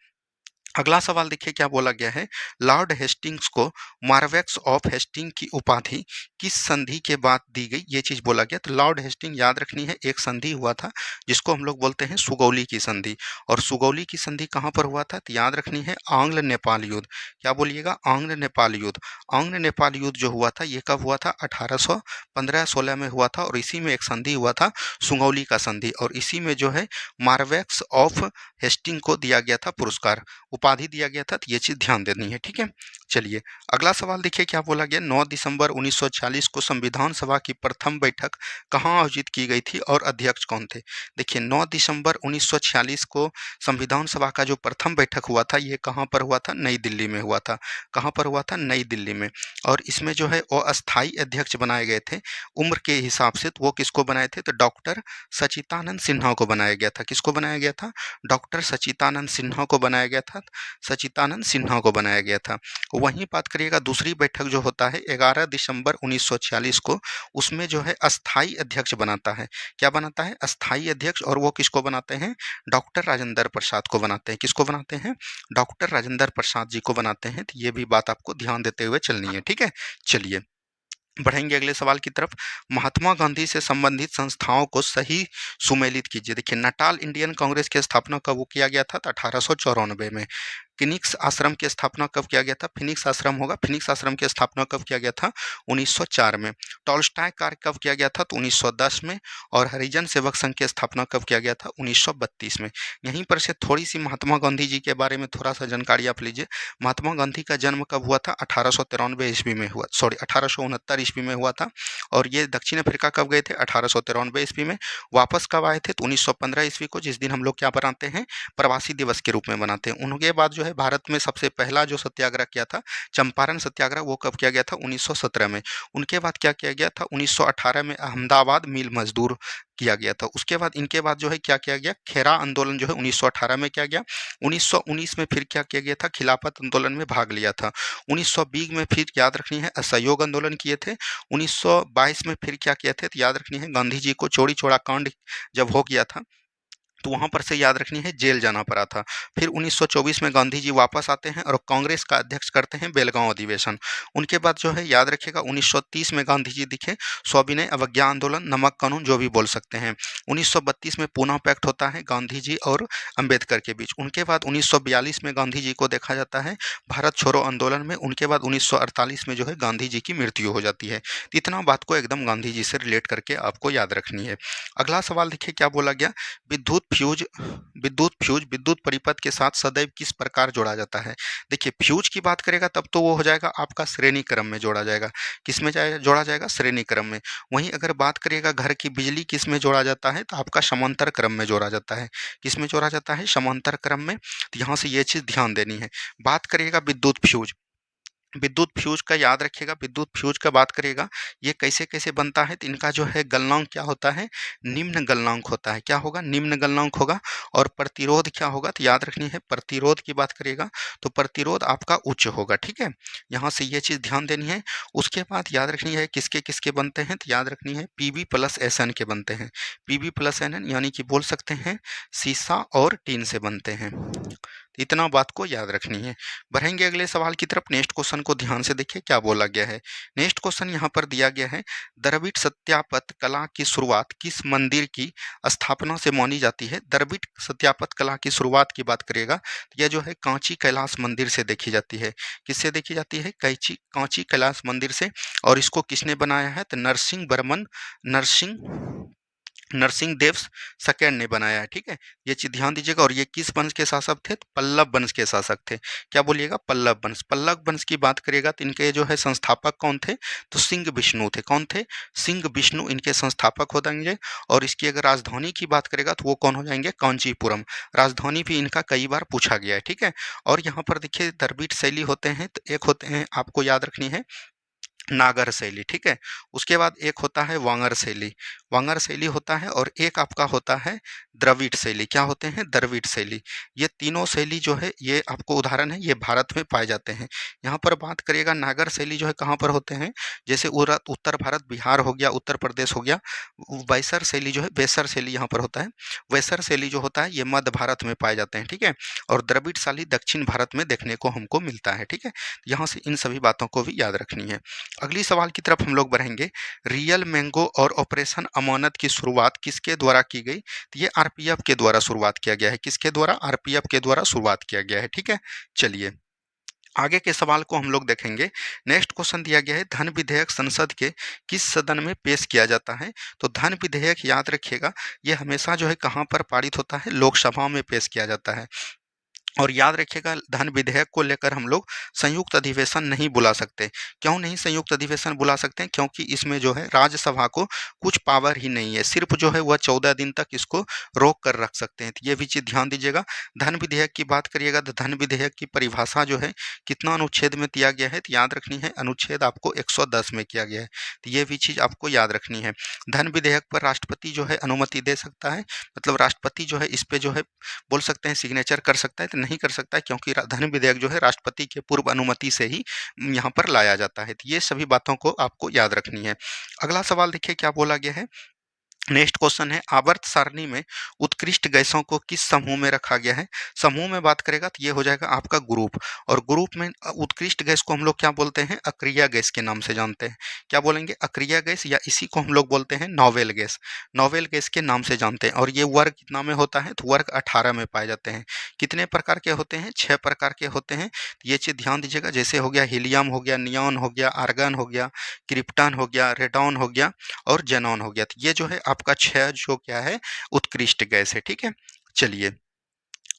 अगला सवाल देखिए क्या बोला गया है, लॉर्ड हेस्टिंग्स को मार्वेक्स ऑफ हेस्टिंग की उपाधि किस संधि के बाद दी गई, ये चीज बोला गया। तो लॉर्ड हेस्टिंग याद रखनी है, एक संधि हुआ था जिसको हम लोग बोलते हैं सुगौली की संधि। और सुगौली की संधि कहाँ पर हुआ था, तो याद रखनी है आंग्ल नेपाल युद्ध। क्या बोलिएगा, आंग्ल नेपाल युद्ध। आंग्ल नेपाल युद्ध जो हुआ था ये कब हुआ था, 1815-16 में हुआ था। और इसी में एक संधि हुआ था सुगौली का संधि, और इसी में जो है मार्वेक्स ऑफ हेस्टिंग को दिया गया था पुरस्कार, उपाधि दिया गया था। तो ये चीज ध्यान देनी है, ठीक है। चलिए अगला सवाल देखिए क्या बोला गया, 9 दिसंबर 1946 को संविधान सभा की प्रथम बैठक कहाँ आयोजित की गई थी और अध्यक्ष कौन थे। देखिए 9 दिसंबर 1946 को संविधान सभा का जो प्रथम बैठक हुआ था ये कहाँ पर हुआ था, नई दिल्ली में हुआ था। कहाँ पर हुआ था, नई दिल्ली में। और इसमें जो है वो अस्थाई अध्यक्ष बनाए गए थे उम्र के हिसाब से। तो वो किसको बनाए थे, तो डॉक्टर सचिदानंद सिन्हा को बनाया गया था। किसको बनाया गया था, डॉक्टर सचिदानंद सिन्हा को बनाया गया था, सचिदानंद सिन्हा को बनाया गया था। वहीं बात करिएगा दूसरी बैठक जो होता है 11 दिसंबर 1946 को, उसमें जो है अस्थाई अध्यक्ष बनाता है। क्या बनाता है, अस्थाई अध्यक्ष। और वो किसको बनाते हैं, डॉक्टर राजेंद्र प्रसाद को बनाते हैं। किसको बनाते हैं, डॉक्टर राजेंद्र प्रसाद जी को बनाते हैं। तो ये भी बात आपको ध्यान देते हुए चलनी है, ठीक है। चलिए बढ़ेंगे अगले सवाल की तरफ, महात्मा गांधी से संबंधित संस्थाओं को सही सुमेलित कीजिए। देखिए नटाल इंडियन कांग्रेस की स्थापना कब किया गया था, तो 1894 में। फिनिक्स आश्रम की स्थापना कब किया गया था, फिनिक्स आश्रम होगा, फिनिक्स आश्रम की स्थापना कब किया गया था, 1904 में। टॉल्स्टॉय कार्य कब किया गया था, तो 1910 में। और हरिजन सेवक संघ की स्थापना कब किया गया था, 1932 में। यहीं पर से थोड़ी सी महात्मा गांधी जी के बारे में थोड़ा सा जानकारी आप लीजिए। महात्मा गांधी का जन्म कब हुआ था, 1893 ईस्वी में हुआ, 1869 ईस्वी में हुआ था। और ये दक्षिण अफ्रीका कब गए थे, 1893 ईस्वी में। वापस कब आए थे, तो 1915 ईस्वी को, जिस दिन हम लोग क्या बनाते हैं, प्रवासी दिवस के रूप में मनाते हैं। उनके बाद जो है भारत में सबसे पहला जो सत्याग्रह किया था, चंपारण सत्याग्रह, वो कब किया गया था, 1917 में। उनके बाद क्या किया गया था, 1918 में अहमदाबाद मिल मजदूर किया गया था। उसके बाद इनके बाद जो है क्या किया गया, खेरा आंदोलन जो है 1918 में किया गया। 1919 में फिर क्या किया गया था, खिलाफत आंदोलन में भाग लिया था। 1920 में फिर याद रखनी है असहयोग आंदोलन किए थे। 1922 में फिर क्या किए थे, तो याद रखनी है गांधी जी को चौरी चौरा कांड जब हो गया था तो वहाँ पर से याद रखनी है जेल जाना पड़ा था। फिर 1924 में गांधी जी वापस आते हैं और कांग्रेस का अध्यक्ष करते हैं बेलगांव अधिवेशन। उनके बाद जो है याद रखिएगा 1930 में गांधी जी दिखे, सविनय अवज्ञा आंदोलन, नमक कानून जो भी बोल सकते हैं। 1932 में पूना पैक्ट होता है गांधी जी और अंबेडकर के बीच। उनके बाद 1942 में गांधी जी को देखा जाता है भारत छोड़ो आंदोलन में। उनके बाद 1948 में जो है गांधी जी की मृत्यु हो जाती है। इतना बात को एकदम गांधी जी से रिलेट करके आपको याद रखनी है। अगला सवाल देखिए क्या बोला गया, विद्युत फ्यूज विद्युत परिपथ के साथ सदैव किस प्रकार जोड़ा जाता है। देखिए फ्यूज की बात करेगा तब तो वो हो जाएगा आपका श्रेणी क्रम में जोड़ा जाएगा। किस में जोड़ा जाएगा, श्रेणी क्रम में। वहीं अगर बात करिएगा घर की बिजली किस में जोड़ा जाता है, तो आपका समांतर क्रम में जोड़ा जाता है। किस में जोड़ा जाता है, समांतर क्रम में। तो यहाँ से ये चीज ध्यान देनी है। बात करिएगा विद्युत फ्यूज, विद्युत फ्यूज का याद रखिएगा, विद्युत फ्यूज का बात करिएगा, ये कैसे कैसे बनता है, तो इनका जो है गलनांक क्या होता है, निम्न गलनांक होता है। क्या होगा, निम्न गलनांक होगा। और प्रतिरोध क्या होगा, तो याद रखनी है, प्रतिरोध की बात करिएगा तो प्रतिरोध आपका उच्च होगा। ठीक है, यहाँ से ये चीज़ ध्यान देनी है। उसके बाद याद रखनी है किसके किसके बनते हैं, तो याद रखनी है पीबी प्लस एस एन के बनते हैं। पीबी प्लस एन एन यानी कि बोल सकते हैं सीसा और टीन से बनते हैं। इतना बात को याद रखनी है। बढ़ेंगे अगले सवाल की तरफ। नेक्स्ट क्वेश्चन को ध्यान से देखिए क्या बोला गया है। नेक्स्ट क्वेश्चन यहाँ पर दिया गया है, द्रविड़ सत्यापत कला की शुरुआत किस मंदिर की स्थापना से मानी जाती है। द्रविड़ सत्यापत कला की शुरुआत की बात करिएगा तो यह जो है कांची कैलाश मंदिर से देखी जाती है। किससे देखी जाती है, कांची कांची कैलाश मंदिर से। और इसको किसने बनाया है, तो नरसिंह वर्मन नरसिंह देव सेकेंड ने बनाया है। ठीक है, ये चीज ध्यान दीजिएगा। और ये किस वंश के शासक थे, तो पल्लव वंश के शासक थे। क्या बोलिएगा, पल्लव वंश। पल्लव वंश की बात करिएगा तो इनके जो है संस्थापक कौन थे, तो सिंह विष्णु थे। कौन थे, सिंह विष्णु इनके संस्थापक हो जाएंगे। और इसकी अगर राजधानी की बात करेगा तो वो कौन हो जाएंगे, कांचीपुरम। राजधानी भी इनका कई बार पूछा गया है। ठीक है, और यहाँ पर देखिए द्रविड़ शैली होते हैं, तो एक होते हैं आपको याद रखनी है नागर शैली। ठीक है, उसके बाद एक होता है वांगर शैली, वांगर शैली होता है। और एक आपका होता है द्रविड़ शैली। क्या होते हैं, द्रविड़ शैली। ये तीनों शैली जो है ये आपको उदाहरण है, ये भारत में पाए जाते हैं। यहाँ पर बात करिएगा नागर शैली जो है कहाँ पर होते हैं, जैसे उत्तर भारत, बिहार हो गया, उत्तर प्रदेश हो गया। वैसर शैली जो है, बेसर शैली यहाँ पर होता है। वैसर शैली जो होता है ये मध्य भारत में पाए जाते हैं। ठीक है, और द्रविड़ शैली दक्षिण भारत में देखने को हमको मिलता है। ठीक है, यहाँ से इन सभी बातों को भी याद रखनी है। अगली सवाल की तरफ हम लोग बढ़ेंगे। रियल मैंगो और ऑपरेशन अमानत की शुरुआत किसके द्वारा की गई, तो ये आरपीएफ के द्वारा शुरुआत किया गया है। किसके द्वारा, आरपीएफ के द्वारा शुरुआत किया गया है। ठीक है, चलिए आगे के सवाल को हम लोग देखेंगे। नेक्स्ट क्वेश्चन दिया गया है, धन विधेयक संसद के किस सदन में पेश किया जाता है। तो धन विधेयक याद रखिएगा ये हमेशा जो है कहाँ पर पारित होता है, लोकसभा में पेश किया जाता है। और याद रखिएगा धन विधेयक को लेकर हम लोग संयुक्त अधिवेशन नहीं बुला सकते। क्यों नहीं संयुक्त अधिवेशन बुला सकते हैं, क्योंकि इसमें जो है राज्यसभा को कुछ पावर ही नहीं है। सिर्फ जो है वह 14 दिन तक इसको रोक कर रख सकते हैं। तो ये भी चीज़ ध्यान दीजिएगा। धन विधेयक की बात करिएगा तो धन विधेयक की परिभाषा जो है कितना अनुच्छेद में दिया गया है, तो याद रखनी है अनुच्छेद आपको 110 में किया गया है। तो ये भी चीज़ आपको याद रखनी है। धन विधेयक पर राष्ट्रपति जो है अनुमति दे सकता है, मतलब राष्ट्रपति जो है इस पे जो है बोल सकते हैं सिग्नेचर कर सकता है, तो नहीं कर सकता है, क्योंकि धन विधेयक जो है राष्ट्रपति के पूर्व अनुमति से ही यहाँ पर लाया जाता है। तो ये सभी बातों को आपको याद रखनी है। अगला सवाल देखिए क्या बोला गया है। नेक्स्ट क्वेश्चन है, आवर्त सारणी में उत्कृष्ट गैसों को किस समूह में रखा गया है। समूह में बात करेगा तो ये हो जाएगा आपका ग्रुप। और ग्रुप में उत्कृष्ट गैस को हम लोग क्या बोलते हैं, अक्रिय गैस के नाम से जानते हैं। क्या बोलेंगे, अक्रिय गैस, या इसी को हम लोग बोलते हैं नोवेल गैस। नोवेल गैस के नाम से जानते हैं। और ये वर्ग कितना में होता है, तो वर्ग 18 में पाए जाते हैं। कितने प्रकार के होते हैं, 6 प्रकार के होते हैं। ये चीज़ ध्यान दीजिएगा, जैसे हो गया हीलियम हो गया, नियॉन हो गया, आर्गन हो गया, क्रिप्टन हो गया, रेडॉन हो गया और जेनॉन हो गया। तो ये जो है आपका 6 जो क्या है उत्कृष्ट गैस है। ठीक है, चलिए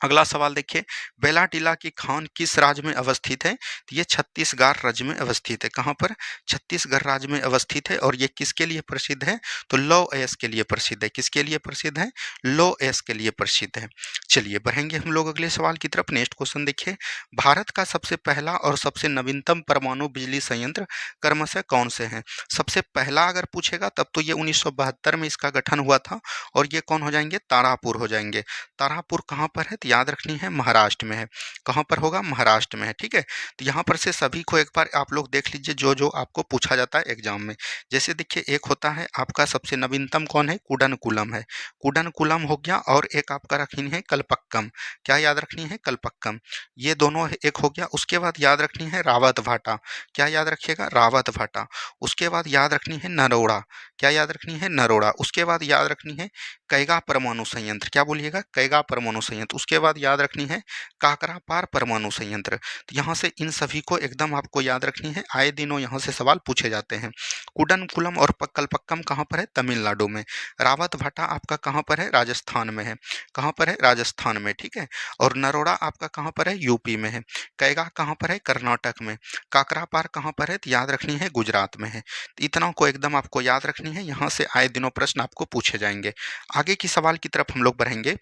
अगला सवाल देखिए, बेलाटीला की खान किस राज्य में अवस्थित है। तो ये छत्तीसगढ़ राज्य में अवस्थित है। कहाँ पर, छत्तीसगढ़ राज्य में अवस्थित है। और ये किसके लिए प्रसिद्ध है, तो लौ एस के लिए प्रसिद्ध है। किसके लिए प्रसिद्ध है, लौ एस के लिए प्रसिद्ध है। चलिए बढ़ेंगे हम लोग अगले सवाल की तरफ। नेक्स्ट क्वेश्चन देखिए, भारत का सबसे पहला और सबसे नवीनतम परमाणु बिजली संयंत्र क्रमशः कौन से हैं। सबसे पहला अगर पूछेगा तब तो ये 1972 में इसका गठन हुआ था। और ये कौन हो जाएंगे, तारापुर हो जाएंगे। तारापुर कहाँ पर है, तो याद रखनी है महाराष्ट्र में है। कहाँ पर होगा, महाराष्ट्र में है। ठीक है, तो यहाँ पर से सभी को एक बार आप लोग देख लीजिए जो जो आपको पूछा जाता है एग्जाम में। जैसे देखिए एक होता है आपका सबसे नवीनतम कौन है, कुडनकुलम है। कुडनकुलम हो गया। और एक आपका रखनी है कल्पक्कम। क्या याद रखनी है, कल्पक्कम। ये दोनों एक हो गया। उसके बाद याद रखनी है रावत भाटा। क्या याद रखिएगा, रावत भाटा। उसके बाद याद रखनी है नरोड़ा। क्या याद रखनी है, नरोड़ा। उसके बाद याद रखनी है कैगा परमाणु संयंत्र। क्या बोलिएगा, कैगा परमाणु संयंत्र। उसके बाद याद रखनी है काकरापार परमाणु संयंत्र। तो यहाँ से इन सभी को एकदम आपको याद रखनी है, आए दिनों यहाँ से सवाल पूछे जाते हैं। कुडनकुलम और कल्पक्कम कहाँ पर है, तमिलनाडु में। रावत भाटा आपका कहाँ पर है, राजस्थान में है। कहाँ पर है, राजस्थान में। ठीक है, और नरोड़ा आपका कहाँ पर है, यूपी में है। कैगा कहाँ पर है, कर्नाटक में। काकरापार कहाँ पर है, तो याद रखनी है गुजरात में है। तो इतना को एकदम आपको याद रखनी है, यहाँ से आए दिनों प्रश्न आपको पूछे जाएंगे। आगे की सवाल की तरफ हम लोग बढ़ेंगे।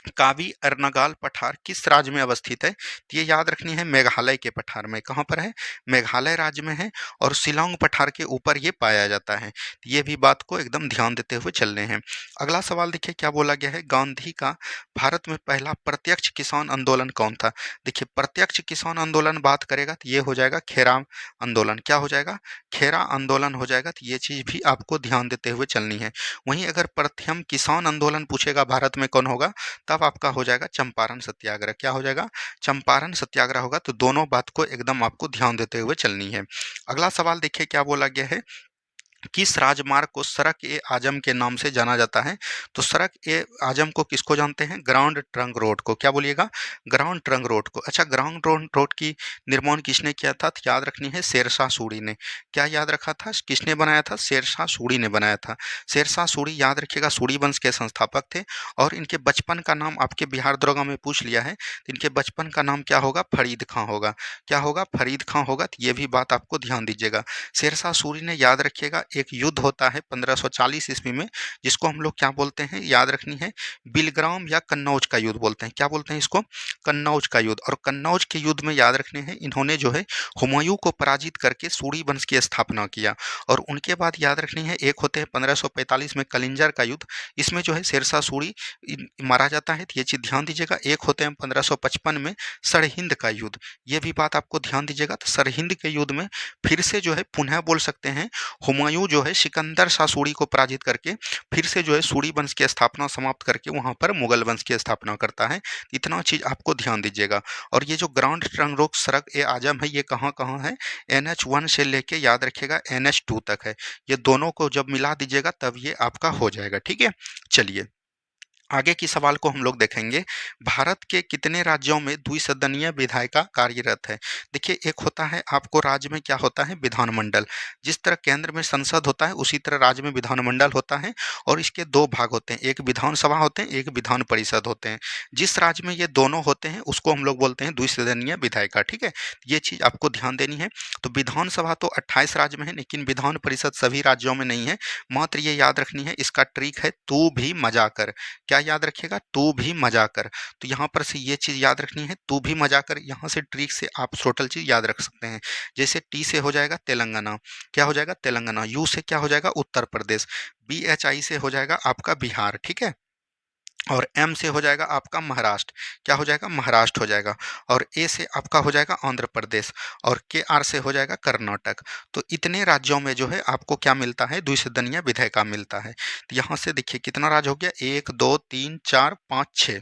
कावी अर्नागाल पठार किस राज्य में अवस्थित है? तो ये याद रखनी है, मेघालय के पठार में। कहाँ पर है? मेघालय राज्य में है और शिलांग पठार के ऊपर ये पाया जाता है। तो ये भी बात को एकदम ध्यान देते हुए चलने हैं। अगला सवाल देखिए क्या बोला गया है, गांधी का भारत में पहला प्रत्यक्ष किसान आंदोलन कौन था? देखिए प्रत्यक्ष किसान आंदोलन बात करेगा तो ये हो जाएगा खेरा आंदोलन। क्या हो जाएगा? खेरा आंदोलन हो जाएगा। तो ये चीज भी आपको ध्यान देते हुए चलनी है। वहीं अगर प्रथम किसान आंदोलन पूछेगा भारत में कौन होगा, तब आपका हो जाएगा चंपारण सत्याग्रह। क्या हो जाएगा? चंपारण सत्याग्रह होगा। तो दोनों बात को एकदम आपको ध्यान देते हुए चलनी है। अगला सवाल देखिए क्या बोला गया है, किस राजमार्ग को सड़क ए आजम के नाम से जाना जाता है? तो सड़क ए आजम को किसको जानते हैं? ग्राउंड ट्रंक रोड को। क्या बोलिएगा? ग्राउंड ट्रंक रोड को। अच्छा, ग्राउंड रोड की निर्माण किसने किया था? तो याद रखनी है, शेरशाह सूरी ने। क्या याद रखा था, किसने बनाया था? शेरशाह सूरी ने बनाया था। शेरशाह सूरी याद रखिएगा सूरी वंश के संस्थापक थे और इनके बचपन का नाम आपके बिहार दरोगा में पूछ लिया है, तो इनके बचपन का नाम क्या होगा? फरीद खां होगा। क्या होगा? फरीद खां होगा। तो ये भी बात आपको ध्यान दीजिएगा। शेरशाह सूरी ने, याद रखिएगा, एक युद्ध होता है 1540 ईस्वी में, जिसको हम लोग क्या बोलते हैं? याद रखनी है, बिलग्राम या कन्नौज का युद्ध बोलते हैं। क्या बोलते हैं इसको? कन्नौज का युद्ध। और कन्नौज के युद्ध में याद रखने हैं, इन्होंने जो है हुमायूं को पराजित करके सूरी वंश की स्थापना किया। और उनके बाद याद रखनी है, एक होते हैं 1545 में कलिंजर का युद्ध, इसमें जो है शेरशाह सूरी मारा जाता है। तो ये चीज ध्यान दीजिएगा। एक होते हैं 1555 में सरहिंद का युद्ध, ये भी बात आपको ध्यान दीजिएगा। तो सरहिंद के युद्ध में फिर से जो है पुनः बोल सकते हैं, हुमायूं जो है सिकंदर शाह सूरी को पराजित करके फिर से जो है सूरी वंश की स्थापना समाप्त करके वहां पर मुगल वंश की स्थापना करता है। इतना चीज आपको ध्यान दीजिएगा। और ये जो ग्राउंड ट्रंक रोड सड़क ए आजम है, ये कहाँ कहाँ है? NH1 से लेके याद रखिएगा NH2 तक है। ये दोनों को जब मिला दीजिएगा तब ये आपका हो जाएगा। ठीक है, चलिए आगे की सवाल को हम लोग देखेंगे। भारत के कितने राज्यों में द्विसदनीय विधायिका कार्यरत है? देखिए, एक होता है आपको राज्य में क्या होता है? विधानमंडल। जिस तरह केंद्र में संसद होता है उसी तरह राज्य में विधानमंडल होता है और इसके दो भाग होते हैं, एक विधानसभा होते हैं, एक विधान परिषद होते हैं। जिस राज्य में ये दोनों होते हैं उसको हम लोग बोलते हैं द्विसदनीय विधायिका। ठीक है, ये चीज आपको ध्यान देनी है। तो विधानसभा तो 28 राज्य में है, लेकिन विधान परिषद सभी राज्यों में नहीं है। मात्र ये याद रखनी है, इसका ट्रिक है तू भी मजा कर। क्या याद रखिएगा? तू भी मजा कर। तो यहाँ पर से ये चीज याद रखनी है, तू भी मजा कर। यहाँ से ट्रिक से आप टोटल चीज याद रख सकते हैं। जैसे टी से हो जाएगा तेलंगाना। क्या हो जाएगा? तेलंगाना। यू से क्या हो जाएगा? उत्तर प्रदेश। BHI से हो जाएगा आपका बिहार। ठीक है, और M से हो जाएगा आपका महाराष्ट्र। क्या हो जाएगा? महाराष्ट्र हो जाएगा। और A से आपका हो जाएगा आंध्र प्रदेश। और KR से हो जाएगा कर्नाटक। तो इतने राज्यों में जो है आपको क्या मिलता है? द्विसदनीय विधायिका मिलता है। तो यहाँ से देखिए कितना राज्य हो गया? 1 2 3 4 5 6।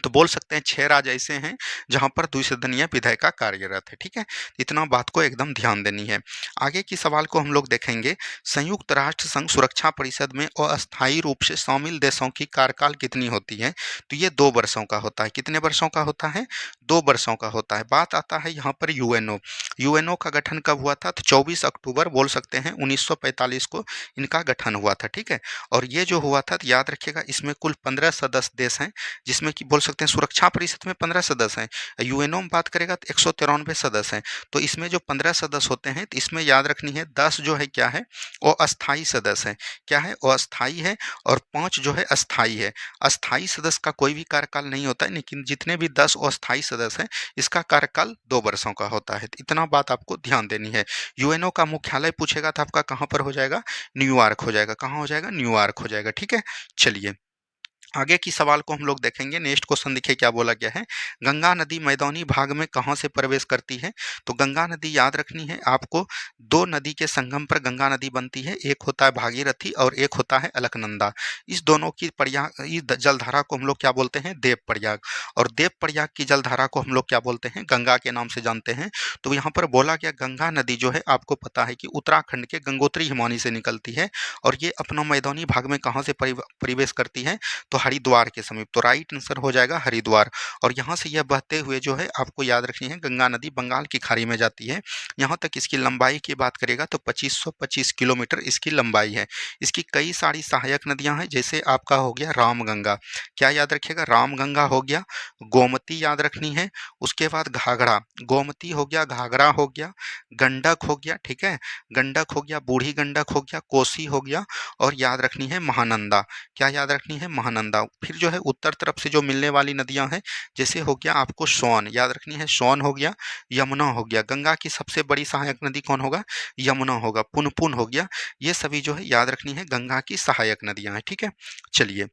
तो बोल सकते हैं 6 राज्य ऐसे हैं जहां पर द्विसदनीय विधायिका कार्यरत है। ठीक है, इतना बात को एकदम ध्यान देनी है। आगे की सवाल को हम लोग देखेंगे, संयुक्त राष्ट्र संघ सुरक्षा परिषद में अस्थायी रूप से शामिल देशों की कार्यकाल कितनी होती है? तो ये 2 वर्षों का होता है। कितने वर्षों का होता है? 2 वर्षों का होता है। बात आता है यहाँ पर यूएनओ। यूएनओ का गठन कब हुआ था? तो 24 अक्टूबर बोल सकते हैं 1945 को इनका गठन हुआ था। ठीक है, और ये जो हुआ था, तो याद रखिएगा, इसमें कुल 15 सदस्य देश हैं, जिसमें कि बोल सकते हैं सुरक्षा परिषद में 15 सदस्य हैं। यूएनओ में बात करेगा तो 193 सदस्य हैं। तो इसमें जो 15 सदस्य होते हैं, तो इसमें याद रखनी है 10 जो है क्या है? वो अस्थाई सदस्य है। क्या है? वो अस्थाई है। और 5 जो है अस्थाई है। अस्थाई सदस्य का कोई भी कार्यकाल नहीं होता है, लेकिन जितने भी 10 अस्थाई सदस्य हैं इसका कार्यकाल 2 वर्षों का होता है। इतना बात आपको ध्यान देनी है। यूएनओ का मुख्यालय पूछेगा तो आपका कहाँ पर हो जाएगा? न्यूयॉर्क हो जाएगा। कहाँ हो जाएगा? न्यूयॉर्क हो जाएगा। ठीक है, चलिए आगे की सवाल को हम लोग देखेंगे। नेक्स्ट क्वेश्चन देखिए क्या बोला गया है, गंगा नदी मैदानी भाग में कहाँ से प्रवेश करती है? तो गंगा नदी याद रखनी है आपको, 2 नदी के संगम पर गंगा नदी बनती है। एक होता है भागीरथी और एक होता है अलकनंदा। इस दोनों की प्रयाग, इस जलधारा को हम लोग क्या बोलते हैं? देव प्रयाग। और देव प्रयाग की जलधारा को हम लोग क्या बोलते हैं? गंगा के नाम से जानते हैं। तो यहाँ पर बोला गया गंगा नदी जो है आपको पता है कि उत्तराखंड के गंगोत्री हिमानी से निकलती है और ये अपना मैदानी भाग में कहाँ से प्रवेश करती है? तो हरिद्वार के समीप। तो राइट आंसर हो जाएगा हरिद्वार। और यहाँ से यह बहते हुए जो है आपको याद रखनी है, गंगा नदी बंगाल की खाड़ी में जाती है। यहाँ तक इसकी लंबाई की बात करेगा तो 2525 किलोमीटर इसकी लंबाई है। इसकी कई सारी सहायक नदियां हैं, जैसे आपका हो गया रामगंगा। क्या याद रखिएगा? रामगंगा हो गया। गोमती याद रखनी है। उसके बाद घाघरा। गोमती हो गया, घाघरा हो गया, गंडक हो गया। ठीक है, गंडक हो गया, बूढ़ी गंडक हो गया, कोसी हो गया और याद रखनी है महानंदा। क्या याद रखनी है? महानंदा। अलकनंदा। फिर जो है उत्तर तरफ से जो मिलने वाली नदियाँ हैं, जैसे हो गया आपको सोन, याद रखनी है, सोन हो गया, यमुना हो गया। गंगा की सबसे बड़ी सहायक नदी कौन होगा? यमुना होगा। पुनपुन हो गया। ये सभी जो है याद रखनी है गंगा की सहायक नदियाँ हैं, ठीक है? चलिए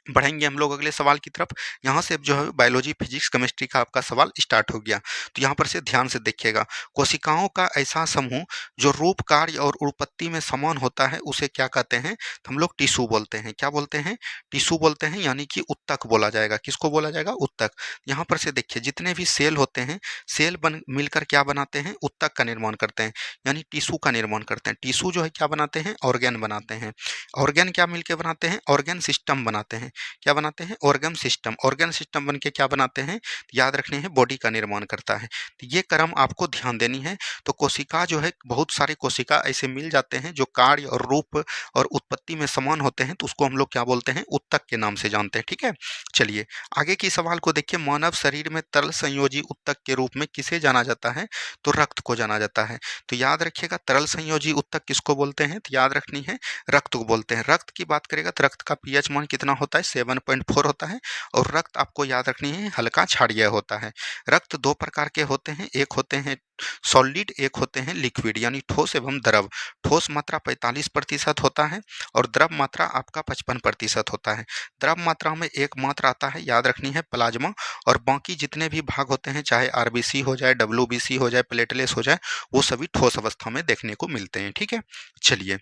बढ़ेंगे हम लोग अगले सवाल की तरफ। यहाँ से अब जो है बायोलॉजी, फिजिक्स, केमिस्ट्री का आपका सवाल स्टार्ट हो गया। तो यहाँ पर से ध्यान से देखिएगा। कोशिकाओं का ऐसा समूह जो रूप, कार्य और उत्पत्ति में समान होता है, उसे क्या कहते हैं? तो हम लोग टिश्यू बोलते हैं। क्या बोलते हैं? टिश्यू बोलते हैं, यानी कि उत्तक बोला जाएगा। किसको बोला जाएगा? उत्तक। यहाँ पर से देखिए, जितने भी सेल होते हैं, सेल बन मिलकर क्या बनाते हैं? उत्तक का निर्माण करते हैं, यानी टिश्यू का निर्माण करते हैं। टिश्यू जो है क्या बनाते हैं? ऑर्गेन बनाते हैं। ऑर्गेन क्या मिलकर बनाते हैं? ऑर्गेन सिस्टम बनाते हैं। क्या बनाते हैं? Organ system. ऑर्गन सिस्टम बन के क्या बनाते हैं? याद रखने हैं, बॉडी का निर्माण करता है। तो ये क्रम आपको ध्यान देनी है। तो कोशिका जो है, बहुत सारे कोशिका ऐसे मिल जाते हैं जो कार्य और रूप और उत्पत्ति में समान होते हैं, तो उसको हम लोग क्या बोलते हैं? उत्तक के नाम से जानते हैं, ठीक है? चलिए आगे की सवाल को देखिए। मानव शरीर में तरल संयोजी उत्तक के रूप में किसे जाना जाता है? तो रक्त को जाना जाता है। तो याद रखिएगा, तरल संयोजी उत्तक किसको बोलते हैं? तो याद रखनी है, रक्त को बोलते हैं। रक्त की बात करेगा तो रक्त का पीएच मान कितना होता है? 7.4 होता है। और रक्त आपको याद रखनी है, हल्का क्षारीय होता है। रक्त दो प्रकार के होते हैं, एक होते हैं सॉलिड, एक होते हैं लिक्विड, यानी ठोस एवं द्रव। ठोस मात्रा 45% होता है और द्रव मात्रा आपका 55% होता है। द्रव मात्रा में एक मात्रा आता है, याद रखनी है, प्लाज्मा। और बाकी जितने भी भाग होते हैं, चाहे आरबीसी हो जाए, डब्ल्यूबीसी हो जाए, प्लेटलेट्स हो जाए, वो सभी ठोस अवस्था में देखने को मिलते हैं, ठीक है? चलिए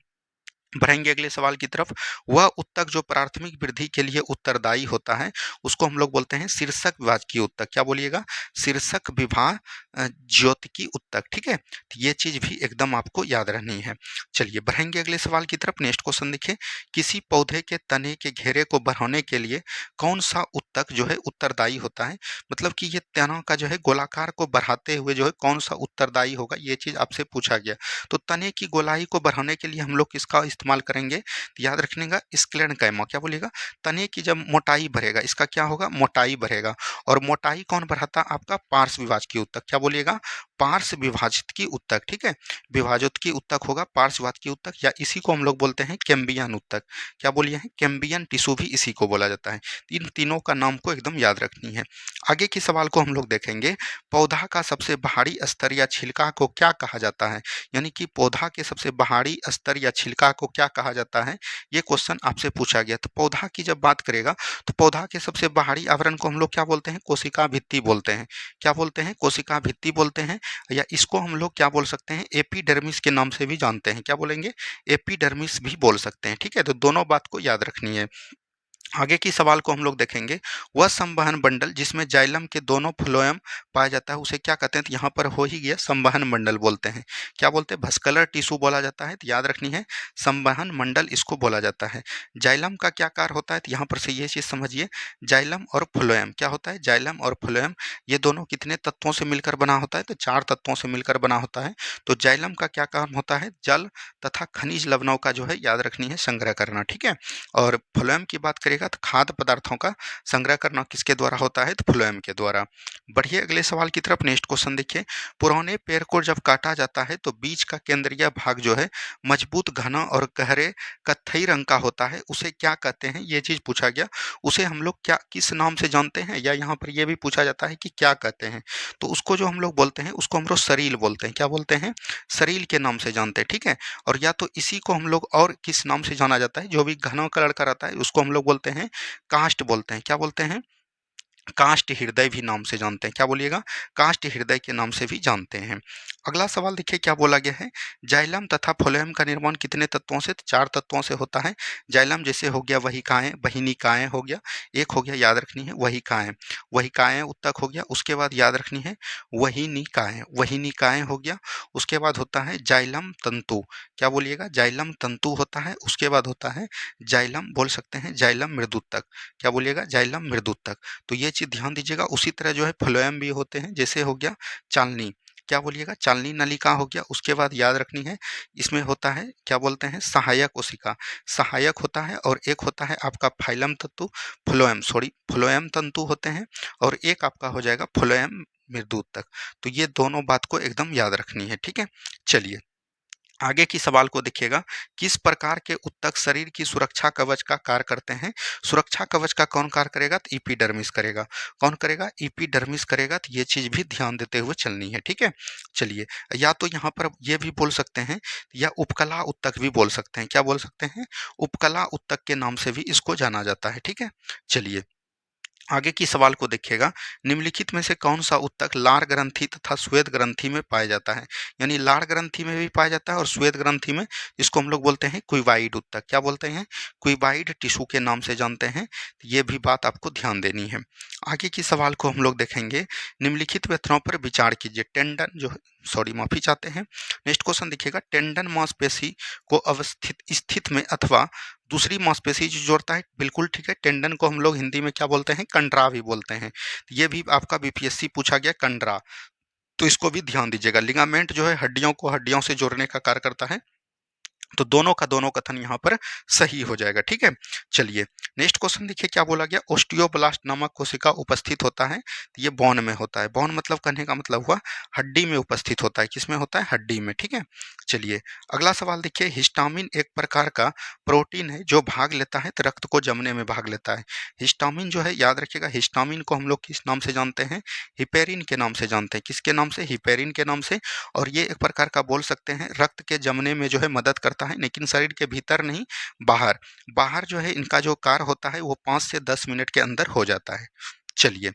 बढ़ेंगे अगले सवाल की तरफ। वह उत्तक जो प्राथमिक वृद्धि के लिए उत्तरदायी होता है, उसको हम लोग बोलते हैं शीर्षक विभाजकीय उत्तक। क्या बोलिएगा? शीर्षक विभाग ज्योतिकी उत्तक, ठीक है? तो ये चीज भी एकदम आपको याद रहनी है। चलिए बढ़ेंगे अगले सवाल की तरफ। नेक्स्ट क्वेश्चन देखिए। किसी पौधे के तने के घेरे को बढ़ाने के लिए कौन सा उत्तक जो है उत्तरदायी होता है? मतलब कि ये तना का जो है गोलाकार को बढ़ाते हुए जो है कौन सा उत्तरदायी होगा, ये चीज आपसे पूछा गया। तो तने की गोलाई को बढ़ाने के लिए हम लोग किसका इस्तेमाल करेंगे? तो याद रखिएगा, स्क्लेरेंकाइमा। क्या बोलिएगा? तने की जब मोटाई बढ़ेगा, इसका क्या होगा? मोटाई बढ़ेगा। और मोटाई कौन बढ़ाता? आपका पार्श्व विभाजकीय उत्तक। क्या बोलिएगा? पार्श्व विभाजित की उत्तक, ठीक है? विभाजित की उत्तक होगा पार्श्व विभाजकीय उत्तक, या इसी को हम लोग बोलते हैं कैम्बियन उत्तक। क्या बोलिए हैं? कैम्बियन टिश्यू भी इसी को बोला जाता है। इन तीनों का नाम को एकदम याद रखनी है। आगे की सवाल को हम लोग देखेंगे। पौधा का सबसे बाहरी स्तर या छिलका को क्या कहा जाता है? यानी कि पौधा के सबसे बाहरी स्तर या छिलका को क्या कहा जाता है? ये क्वेश्चन आपसे पूछा गया। तो पौधा की जब बात करेगा, तो पौधा के सबसे बाहरी आवरण को हम लोग क्या बोलते हैं? कोशिका भित्ति बोलते हैं। क्या बोलते हैं? कोशिका भित्ति बोलते हैं। या इसको हम लोग क्या बोल सकते हैं? एपिडर्मिस के नाम से भी जानते हैं। क्या बोलेंगे? एपिडर्मिस भी बोल सकते हैं, ठीक है? तो दोनों बात को याद रखनी है। आगे की सवाल को हम लोग देखेंगे। वह संवहन बंडल जिसमें जाइलम के दोनों फ्लोएम पाया जाता है, उसे क्या कहते हैं? तो यहाँ पर हो ही गया, संवहन मंडल बोलते हैं। क्या बोलते हैं? भस्कुलर टिश्यू बोला जाता है। तो याद रखनी है, संवहन मंडल इसको बोला जाता है। जाइलम का क्या कार्य होता है? तो यहाँ पर से ये चीज समझिए, जाइलम और फ्लोएम क्या होता है? जाइलम और फ्लोएम ये दोनों कितने तत्वों से मिलकर बना होता है? तो 4 तत्वों से मिलकर बना होता है। तो जाइलम का क्या काम होता है? जल तथा खनिज लवणों का जो है याद रखनी है, संग्रह करना, ठीक है? और फ्लोएम की बात करेगा तो खाद्य पदार्थों का संग्रह करना किसके द्वारा होता है? तो फ्लोएम के द्वारा। बढ़िए अगले सवाल की तरफ। नेक्स्ट क्वेश्चन देखिए। पुराने पेड़ को जब काटा जाता है तो बीच का केंद्रीय भाग जो है मजबूत, घना और गहरे कत्थई रंग का होता है, उसे क्या कहते हैं? ये चीज पूछा गया। उसे हम लोग क्या, किस नाम से जानते हैं? या यहाँ पर यह भी पूछा जाता है कि क्या कहते हैं? तो उसको जो हम लोग बोलते हैं, उसको हम लोग सरील बोलते हैं। क्या बोलते हैं? सरील के नाम से जानते हैं, ठीक है? और या तो इसी को हम लोग और किस नाम से जाना जाता है? जो भी घना कलर का रहता है उसको हम लोग बोलते हैं काष्ठ बोलते हैं। क्या बोलते हैं? काष्ठ हृदय भी नाम से जानते हैं। क्या बोलिएगा? काष्ठ हृदय के नाम से भी जानते हैं। अगला सवाल देखिए क्या बोला गया है। जाइलम तथा फ्लोएम का निर्माण कितने तत्वों से? तो 4 तत्वों से होता है। जाइलम जैसे हो गया वहिकाएं, वहिनिकाएं हो गया, एक हो गया याद रखनी है वहिकाएं, वहिकाएं उत्तक हो गया। उसके बाद याद रखनी है वहिनिकाएं, वहिनिकाएं हो गया। उसके बाद होता है जाइलम तंतु। क्या बोलिएगा? जाइलम तंतु होता है। उसके बाद होता है जाइलम, बोल सकते हैं जाइलम मृदुतक। क्या बोलिएगा? जाइलम मृदुतक। तो ये चीज ध्यान दीजिएगा। उसी तरह जो है फ्लोएम भी होते हैं, जैसे हो गया चालनी। क्या बोलिएगा? चालनी नलिका हो गया। उसके बाद याद रखनी है, इसमें होता है क्या बोलते हैं? सहायक कोशिका, सहायक होता है। और एक होता है आपका फाइलम तंतु, फ्लोएम, सॉरी फ्लोएम तंतु होते हैं। और एक आपका हो जाएगा फ्लोएम मृदुतक। तो ये दोनों बात को एकदम याद रखनी है, ठीक है? चलिए आगे की सवाल को देखिएगा, किस प्रकार के उत्तक शरीर की सुरक्षा कवच का कार्य करते हैं? सुरक्षा कवच का कौन कार्य करेगा? तो एपिडर्मिस करेगा। कौन करेगा? एपिडर्मिस करेगा। तो ये चीज भी ध्यान देते हुए चलनी है, ठीक है। चलिए, या तो यहाँ पर ये भी बोल सकते हैं या उपकला उत्तक भी बोल सकते हैं। क्या बोल सकते हैं? उपकला उत्तक के नाम से भी इसको जाना जाता है, ठीक है। चलिए, आगे की सवाल को देखिएगा, निम्नलिखित में से कौन सा उत्तक लार ग्रंथि तथा श्वेत ग्रंथि में पाया जाता है? यानी लार ग्रंथि में भी पाया जाता है और श्वेत ग्रंथि में, इसको हम लोग बोलते हैं क्विवाइड उत्तक। क्या बोलते हैं? क्विवाइड टिश्यू के नाम से जानते हैं। तो ये भी बात आपको ध्यान देनी है। आगे की सवाल को हम लोग देखेंगे, निम्नलिखित व्यथनों पर विचार कीजिए। टेंडन जो, सॉरी माफी चाहते हैं। नेक्स्ट क्वेश्चन देखिएगा, टेंडन मांसपेशी को अवस्थित स्थित में अथवा दूसरी मांसपेशी जो जोड़ता है, बिल्कुल ठीक है। टेंडन को हम लोग हिंदी में क्या बोलते हैं? कंडरा भी बोलते हैं। ये भी आपका बीपीएससी पूछा गया, कंडरा। तो इसको भी ध्यान दीजिएगा। लिगामेंट जो है हड्डियों को हड्डियों से जोड़ने का कार्य करता है। तो दोनों का दोनों कथन यहाँ पर सही हो जाएगा, ठीक है। चलिए, नेक्स्ट क्वेश्चन देखिए क्या बोला गया, ओस्टियोब्लास्ट नामक कोशिका उपस्थित होता है। तो ये बोन में होता है। बोन मतलब कहने का मतलब हुआ हड्डी में उपस्थित होता है। किसमें होता है? हड्डी में, ठीक है। चलिए, अगला सवाल देखिए, हिस्टामिन एक प्रकार का प्रोटीन है जो भाग लेता है तो रक्त को जमने में भाग लेता है। हिस्टामिन जो है, याद रखिएगा, हिस्टामिन को हम लोग किस नाम से जानते हैं? हिपेरिन के नाम से जानते हैं। किसके नाम से? हिपेरिन के नाम से। और ये एक प्रकार का बोल सकते हैं रक्त के जमने में जो है मदद करता है, लेकिन शरीर के भीतर नहीं, बाहर। बाहर जो है इनका जो कार्य होता है वो 5 से 10 मिनट के अंदर हो जाता है। चलिए,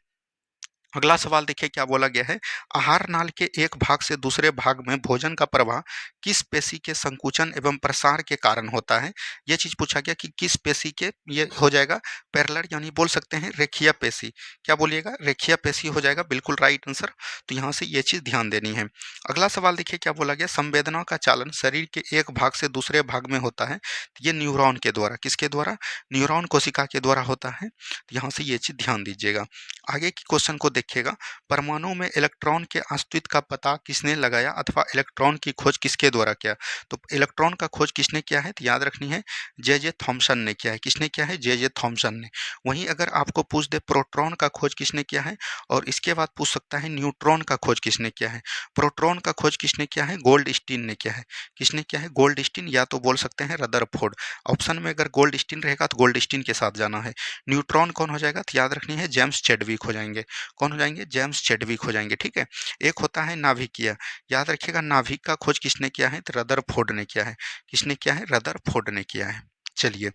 अगला सवाल देखिए क्या बोला गया है, आहार नाल के एक भाग से दूसरे भाग में भोजन का प्रवाह किस पेशी के संकुचन एवं प्रसार के कारण होता है? ये चीज पूछा गया कि किस पेशी के, ये हो जाएगा पैरेलल, यानी बोल सकते हैं रेखीय पेशी। क्या बोलिएगा? रेखीय पेशी हो जाएगा, बिल्कुल राइट आंसर। तो यहाँ से ये चीज ध्यान देनी है। अगला सवाल देखिए क्या बोला गया, संवेदना का चालन शरीर के एक भाग से दूसरे भाग में होता है। तो ये न्यूरॉन के द्वारा, किसके द्वारा? न्यूरॉन कोशिका के द्वारा होता है। तो यहाँ से ये चीज ध्यान दीजिएगा। आगे की क्वेश्चन को देखिएगा, परमाणु में इलेक्ट्रॉन के अस्तित्व का पता किसने लगाया अथवा इलेक्ट्रॉन की खोज किसके द्वारा किया? तो इलेक्ट्रॉन का खोज किसने किया है? तो याद रखनी है, जे जे थॉमसन ने किया है। किसने किया है? जे जे थॉमसन ने। वहीं अगर आपको पूछ दे प्रोटॉन का खोज किसने किया है, और इसके बाद पूछ सकता है न्यूट्रॉन का खोज किसने किया है। प्रोटॉन का खोज किसने किया है? गोल्डस्टीन ने किया है। किसने किया है? गोल्डस्टीन, या तो बोल सकते हैं रदरफोर्ड। ऑप्शन में अगर गोल्डस्टीन रहेगा तो गोल्डस्टीन के साथ जाना है। न्यूट्रॉन कौन हो जाएगा? तो याद रखनी है, जेम्स चैडविक हो जाएंगे। कौन हो जाएंगे? जेम्स चैडविक हो जाएंगे, ठीक है। एक होता है नाभिकीय, याद रखिएगा, नाभिक का खोज किसने किया है? तो रदरफोर्ड ने किया है। किसने किया है? रदरफोर्ड ने किया है। चलिए,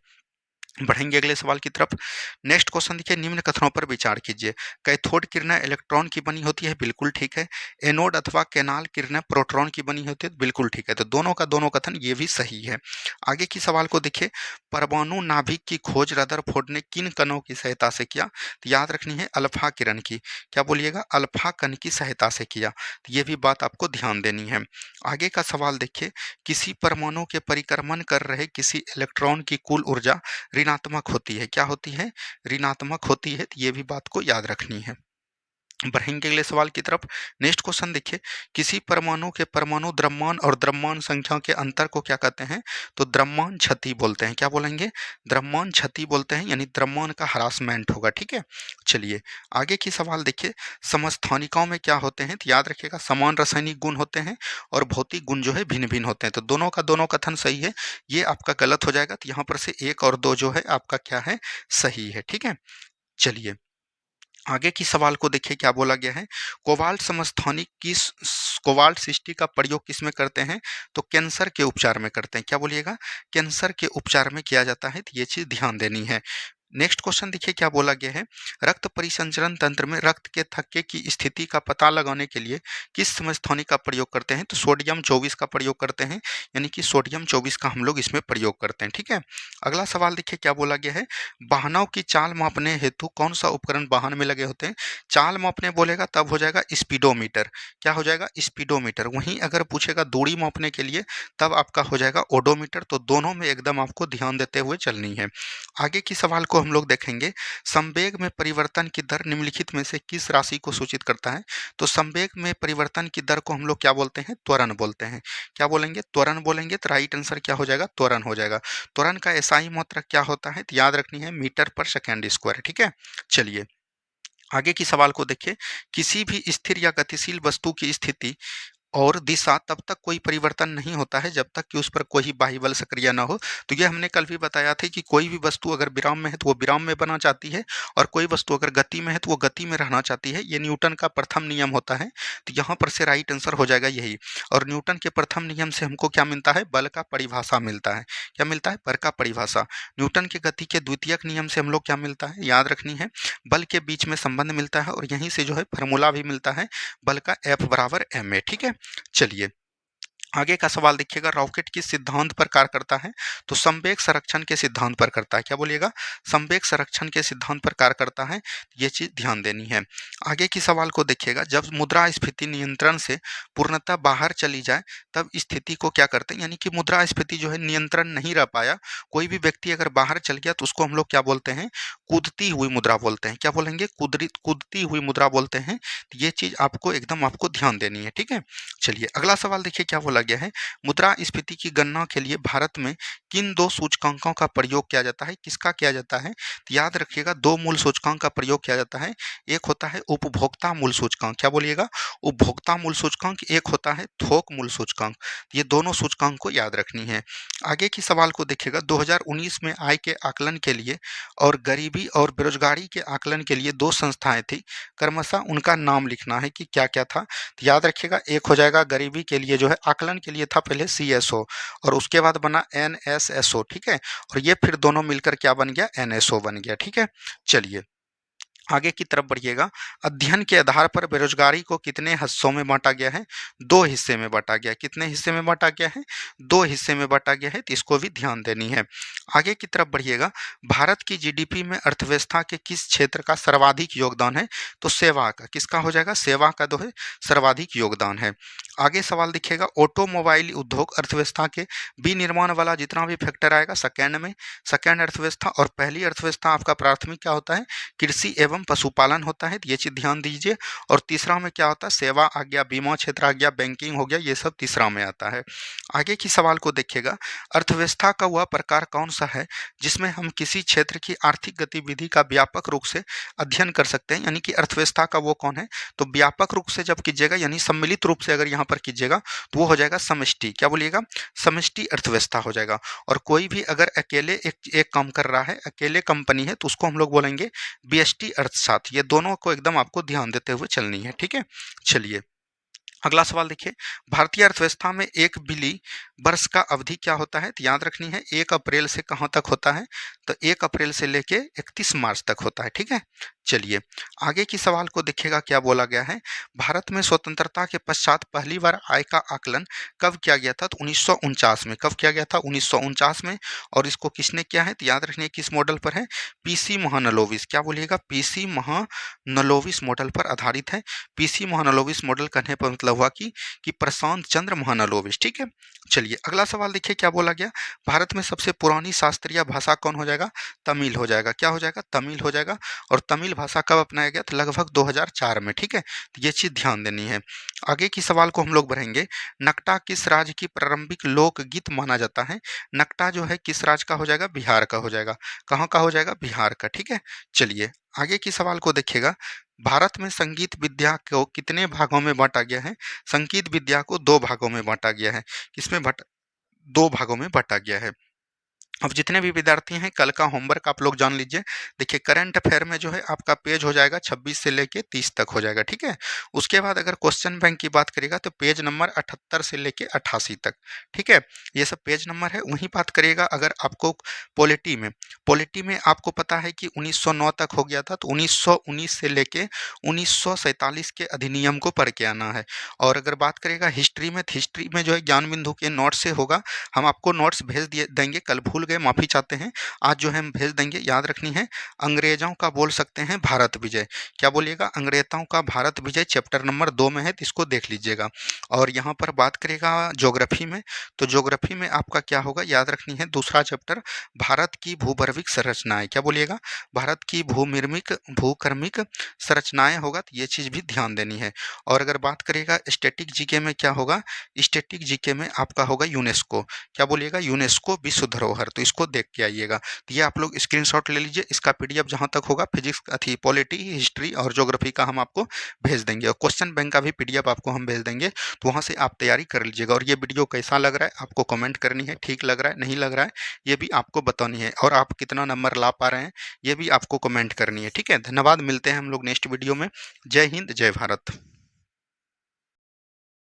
बढ़ेंगे अगले सवाल की तरफ। नेक्स्ट क्वेश्चन देखिए, निम्न कथनों पर विचार कीजिए। कैथोड किरणें इलेक्ट्रॉन की बनी होती है, बिल्कुल ठीक है। एनोड अथवा कैनाल किरणें प्रोटॉन की बनी होती है, बिल्कुल ठीक है। तो दोनों का दोनों कथन ये भी सही है। आगे की सवाल को देखिए, परमाणु नाभिक की खोज रदरफोर्ड ने किन कणों की सहायता से किया? तो याद रखनी है अल्फा किरण की। क्या बोलिएगा? अल्फा कण की सहायता से किया। तो ये भी बात आपको ध्यान देनी है। आगे का सवाल देखिए, किसी परमाणु के परिक्रमण कर रहे किसी इलेक्ट्रॉन की कुल ऊर्जा ऋणात्मक होती है। क्या होती है? ऋणात्मक होती है। तो ये भी बात को याद रखनी है। बढ़ेंगे अगले सवाल की तरफ। नेक्स्ट क्वेश्चन देखिए, किसी परमाणु के परमाणु द्रव्यमान और द्रव्यमान संख्या के अंतर को क्या कहते हैं? तो द्रव्यमान क्षति बोलते हैं। क्या बोलेंगे? द्रव्यमान क्षति बोलते हैं, यानी द्रव्यमान का हरासमेंट होगा, ठीक है। चलिए, आगे की सवाल देखिए, समस्थानिकों में क्या होते हैं? तो याद रखिएगा, समान रासायनिक गुण होते हैं और भौतिक गुण जो है भिन्न भिन्न होते हैं। तो दोनों का दोनों कथन सही है। ये आपका गलत हो जाएगा। तो यहाँ पर से 1 और 2 जो है आपका क्या है? सही है, ठीक है। चलिए, आगे की सवाल को देखिए क्या बोला गया है, कोबाल्ट समस्थानिक किस, कोबाल्ट सृष्टि का प्रयोग किस में करते हैं? तो कैंसर के उपचार में करते हैं। क्या बोलिएगा? कैंसर के उपचार में किया जाता है। तो ये चीज ध्यान देनी है। नेक्स्ट क्वेश्चन देखिए क्या बोला गया है, रक्त परिसंचरण तंत्र में रक्त के थक्के की स्थिति का पता लगाने के लिए किस समस्थानिक का प्रयोग करते हैं? तो सोडियम 24 का प्रयोग करते हैं, यानी कि सोडियम 24 का हम लोग इसमें प्रयोग करते हैं, ठीक है। अगला सवाल देखिए क्या बोला गया है, वाहनों की चाल मापने हेतु कौन सा उपकरण वाहन में लगे होते हैं? चाल मापने बोलेगा तब हो जाएगा स्पीडोमीटर। क्या हो जाएगा? स्पीडोमीटर। वहीं अगर पूछेगा दूरी मापने के लिए तब आपका हो जाएगा ओडोमीटर। तो दोनों में एकदम आपको ध्यान देते हुए चलनी है। आगे की सवाल को हम लोग देखेंगे, संवेग में परिवर्तन की दर निम्नलिखित में से किस राशि को सूचित करता है? तो संवेग में परिवर्तन की दर को हम लोग क्या बोलते हैं? त्वरण बोलते हैं। क्या बोलेंगे? त्वरण बोलेंगे। तो राइट आंसर क्या हो जाएगा? त्वरण हो जाएगा। त्वरण का एसआई मात्रक क्या होता है? तो याद रखनी है मीटर पर सेकेंड स्क्वायर, ठीक है। चलिए, आगे की सवाल को देखिए, किसी भी स्थिर या गतिशील वस्तु की स्थिति और दिशा तब तक कोई परिवर्तन नहीं होता है जब तक कि उस पर कोई बाह्य बल सक्रिय ना हो। तो ये हमने कल भी बताया था कि कोई भी वस्तु अगर विराम में है तो वो विराम में बना चाहती है, और कोई वस्तु अगर गति में है तो वो गति में रहना चाहती है। ये न्यूटन का प्रथम नियम होता है। तो यहाँ पर से राइट आंसर हो जाएगा यही। और न्यूटन के प्रथम नियम से हमको क्या मिलता है? बल का परिभाषा मिलता है। क्या मिलता है? बल का परिभाषा। न्यूटन के गति के द्वितीयक नियम से हम लोग क्या मिलता है? याद रखनी है, बल के बीच में संबंध मिलता है, और यहीं से जो है फार्मूला भी मिलता है बल का, F बराबर ma। ठीक है, चलिए आगे का सवाल देखिएगा, रॉकेट किस सिद्धांत पर कार्य करता है? तो संवेग संरक्षण के सिद्धांत पर करता है। क्या बोलिएगा? संवेग संरक्षण के सिद्धांत पर कार्य करता है। ये चीज ध्यान देनी है। आगे की सवाल को देखिएगा, जब मुद्रास्फीति नियंत्रण से पूर्णतः बाहर चली जाए तब स्थिति को क्या करते हैं? यानी कि मुद्रास्फीति जो है नियंत्रण नहीं रह पाया, कोई भी व्यक्ति अगर बाहर चल गया तो उसको हम लोग क्या बोलते हैं? कूदती हुई मुद्रा बोलते हैं। क्या बोलेंगे? कूदती हुई मुद्रा बोलते हैं। ये चीज आपको एकदम आपको ध्यान देनी है। ठीक है, चलिए अगला सवाल देखिए क्या बोला गया है। मुद्रास्फीति की गणना के लिए भारत में किन दो सूचकांकों का प्रयोग किया जाता है? किसका किया जाता है? तो याद रखिएगा, दो मूल सूचकांक का प्रयोग किया जाता है। एक होता है उपभोक्ता मूल सूचकांक। क्या बोलिएगा? उपभोक्ता मूल सूचकांक। एक होता है थोक मूल सूचकांक। ये दोनों सूचकांक को याद रखनी है। आगे की सवाल को देखिएगा, 2019 में आय के आकलन के लिए और गरीबी और बेरोजगारी के आकलन के लिए दो संस्थाएं थी, क्रमशः उनका नाम लिखना है कि क्या क्या था। तो याद रखिएगा, एक हो जाएगा गरीबी के लिए जो है आकलन के लिए था पहले CSO, और उसके बाद बना NSSO। ठीक है, और ये फिर दोनों मिलकर क्या बन गया? NSO बन गया। ठीक है, चलिए आगे की तरफ बढ़िएगा, अध्ययन के आधार पर बेरोजगारी को कितने हिस्सों में बांटा गया है? दो हिस्से में बांटा गया। कितने हिस्से में बांटा गया है? दो हिस्से में बांटा गया है, तो इसको भी ध्यान देनी है। आगे की तरफ बढ़िएगा, भारत की GDP में अर्थव्यवस्था के किस क्षेत्र का सर्वाधिक योगदान है? तो सेवा का। किसका हो जाएगा? सेवा का जो है सर्वाधिक योगदान है। आगे सवाल दिखेगा, ऑटोमोबाइल उद्योग अर्थव्यवस्था के विनिर्माण वाला जितना भी फैक्टर आएगा सेकेंड में, सेकेंड अर्थव्यवस्था, और पहली अर्थव्यवस्था आपका प्राथमिक क्या होता है? कृषि एवं पशुपालन होता है। तो ये चीज ध्यान दीजिए। और तीसरा में क्या होता है? सेवा आ गया, बीमा क्षेत्र आ गया, बैंकिंग हो गया, ये सब तीसरा में आता है। आगे की सवाल को देखिएगा, अर्थव्यवस्था का वह प्रकार कौन सा है जिसमें हम किसी क्षेत्र की आर्थिक गतिविधि का व्यापक रूप से अध्ययन कर सकते हैं? यानी कि अर्थव्यवस्था का वो कौन है? तो व्यापक रूप से जब कीजिएगा, यानी सम्मिलित रूप से अगर यहाँ पर कीजिएगा तो वो हो जाएगा समष्टि। क्या बोलिएगा? समष्टि अर्थव्यवस्था हो जाएगा। और कोई भी अगर अकेले एक काम कर रहा है, अकेले कंपनी है, तो उसको हम लोग बोलेंगे व्यष्टि अर्थशास्त्र। ये दोनों को एकदम आपको ध्यान देते हुए चलनी है। ठीक है, चलिए अगला सवाल देखिए, भारतीय अर्थव्यवस्था में एक बिली वर्ष का अवधि क्या होता है? तो याद रखनी है, 1 अप्रैल से कहाँ तक होता है? तो 1 अप्रैल से लेके 31 मार्च तक होता है। ठीक है, चलिए आगे की सवाल को देखिएगा क्या बोला गया है। भारत में स्वतंत्रता के पश्चात पहली बार आय का आकलन कब किया गया था? तो 1949 में। कब किया गया था? 1949 में। और इसको किसने किया है? तो याद रखिए किस मॉडल पर है? PC महानलोविस। क्या बोलिएगा? PC महानलोविस मॉडल पर आधारित है। PC महानलोविस मॉडल कहने पर मतलब हुआ कि प्रशांत चंद्र महानलोविस। ठीक है, चलिए अगला सवाल देखिए क्या बोला गया। भारत में सबसे पुरानी शास्त्रीय भाषा कौन हो जाएगा? तमिल हो जाएगा। क्या हो जाएगा? तमिल हो जाएगा। और तमिल भाषा कब अपनाया गया? तो लगभग 2004 में। ठीक है, तो ये चीज ध्यान देनी है। आगे की सवाल को हम लोग बढ़ेंगे, नकटा किस राज्य की प्रारंभिक लोकगीत माना जाता है? नकटा जो है किस राज्य का हो जाएगा? बिहार का हो जाएगा। कहाँ का हो जाएगा? बिहार का। ठीक है, चलिए आगे की सवाल को देखिएगा, भारत में संगीत विद्या को कितने भागों में बांटा गया है? संगीत विद्या को दो भागों में बांटा गया है। किसमें बांटा? दो भागों में बांटा गया है। अब जितने भी विद्यार्थी हैं, कल का होमवर्क आप लोग जान लीजिए। देखिए करंट अफेयर में जो है आपका पेज हो जाएगा 26 से लेके 30 तक हो जाएगा। ठीक है, उसके बाद अगर क्वेश्चन बैंक की बात करिएगा तो पेज नंबर 78 से लेके 88 तक। ठीक है, ये सब पेज नंबर है। वहीं बात करिएगा अगर आपको पॉलिटी में आपको पता है कि 1909 तक हो गया था, तो 1919 से लेके 1947 के अधिनियम को पढ़ के आना है। और अगर बात करेगा हिस्ट्री में, तो हिस्ट्री में जो है ज्ञान बिंदु के नोट से होगा। हम आपको नोट्स भेज दिए देंगे, कल भूल गए, माफ़ी चाहते हैं। आज जो है हम भेज देंगे। याद रखनी है, अंग्रेजों का बोल सकते हैं भारत विजय। क्या बोलिएगा? अंग्रेजों का भारत विजय चैप्टर नंबर 2 में है, तो इसको देख लीजिएगा। और यहाँ पर बात करेगा ज्योग्राफी में, तो ज्योग्राफी में आपका क्या होगा? याद रखनी है दूसरा चैप्टर, भारत की भूगर्भिक संरचनाएं। क्या बोलिएगा? भारत की भूकर्मिक संरचनाएं होगा, तो ये चीज़ भी ध्यान देनी है। और अगर बात करेगा स्टैटिक जीके में क्या होगा? स्टैटिक जीके में आपका होगा यूनेस्को। क्या बोलिएगा? यूनेस्को विश्व धरोहर। तो इसको देख के आइएगा। तो ये आप लोग स्क्रीनशॉट ले लीजिए, इसका पीडीएफ जहाँ तक होगा फिजिक्स पॉलिटी, हिस्ट्री और ज्योग्राफी का हम आपको भेज देंगे, और क्वेश्चन बैंक का भी पीडीएफ आपको हम भेज देंगे। तो वहाँ से आप तैयारी कर लीजिएगा। और ये वीडियो कैसा लग रहा है आपको कमेंट करनी है, ठीक लग रहा है नहीं लग रहा है ये भी आपको बतानी है, और आप कितना नंबर ला पा रहे हैं ये भी आपको कमेंट करनी है। ठीक है, धन्यवाद, मिलते हैं हम लोग नेक्स्ट वीडियो में। जय हिंद, जय भारत।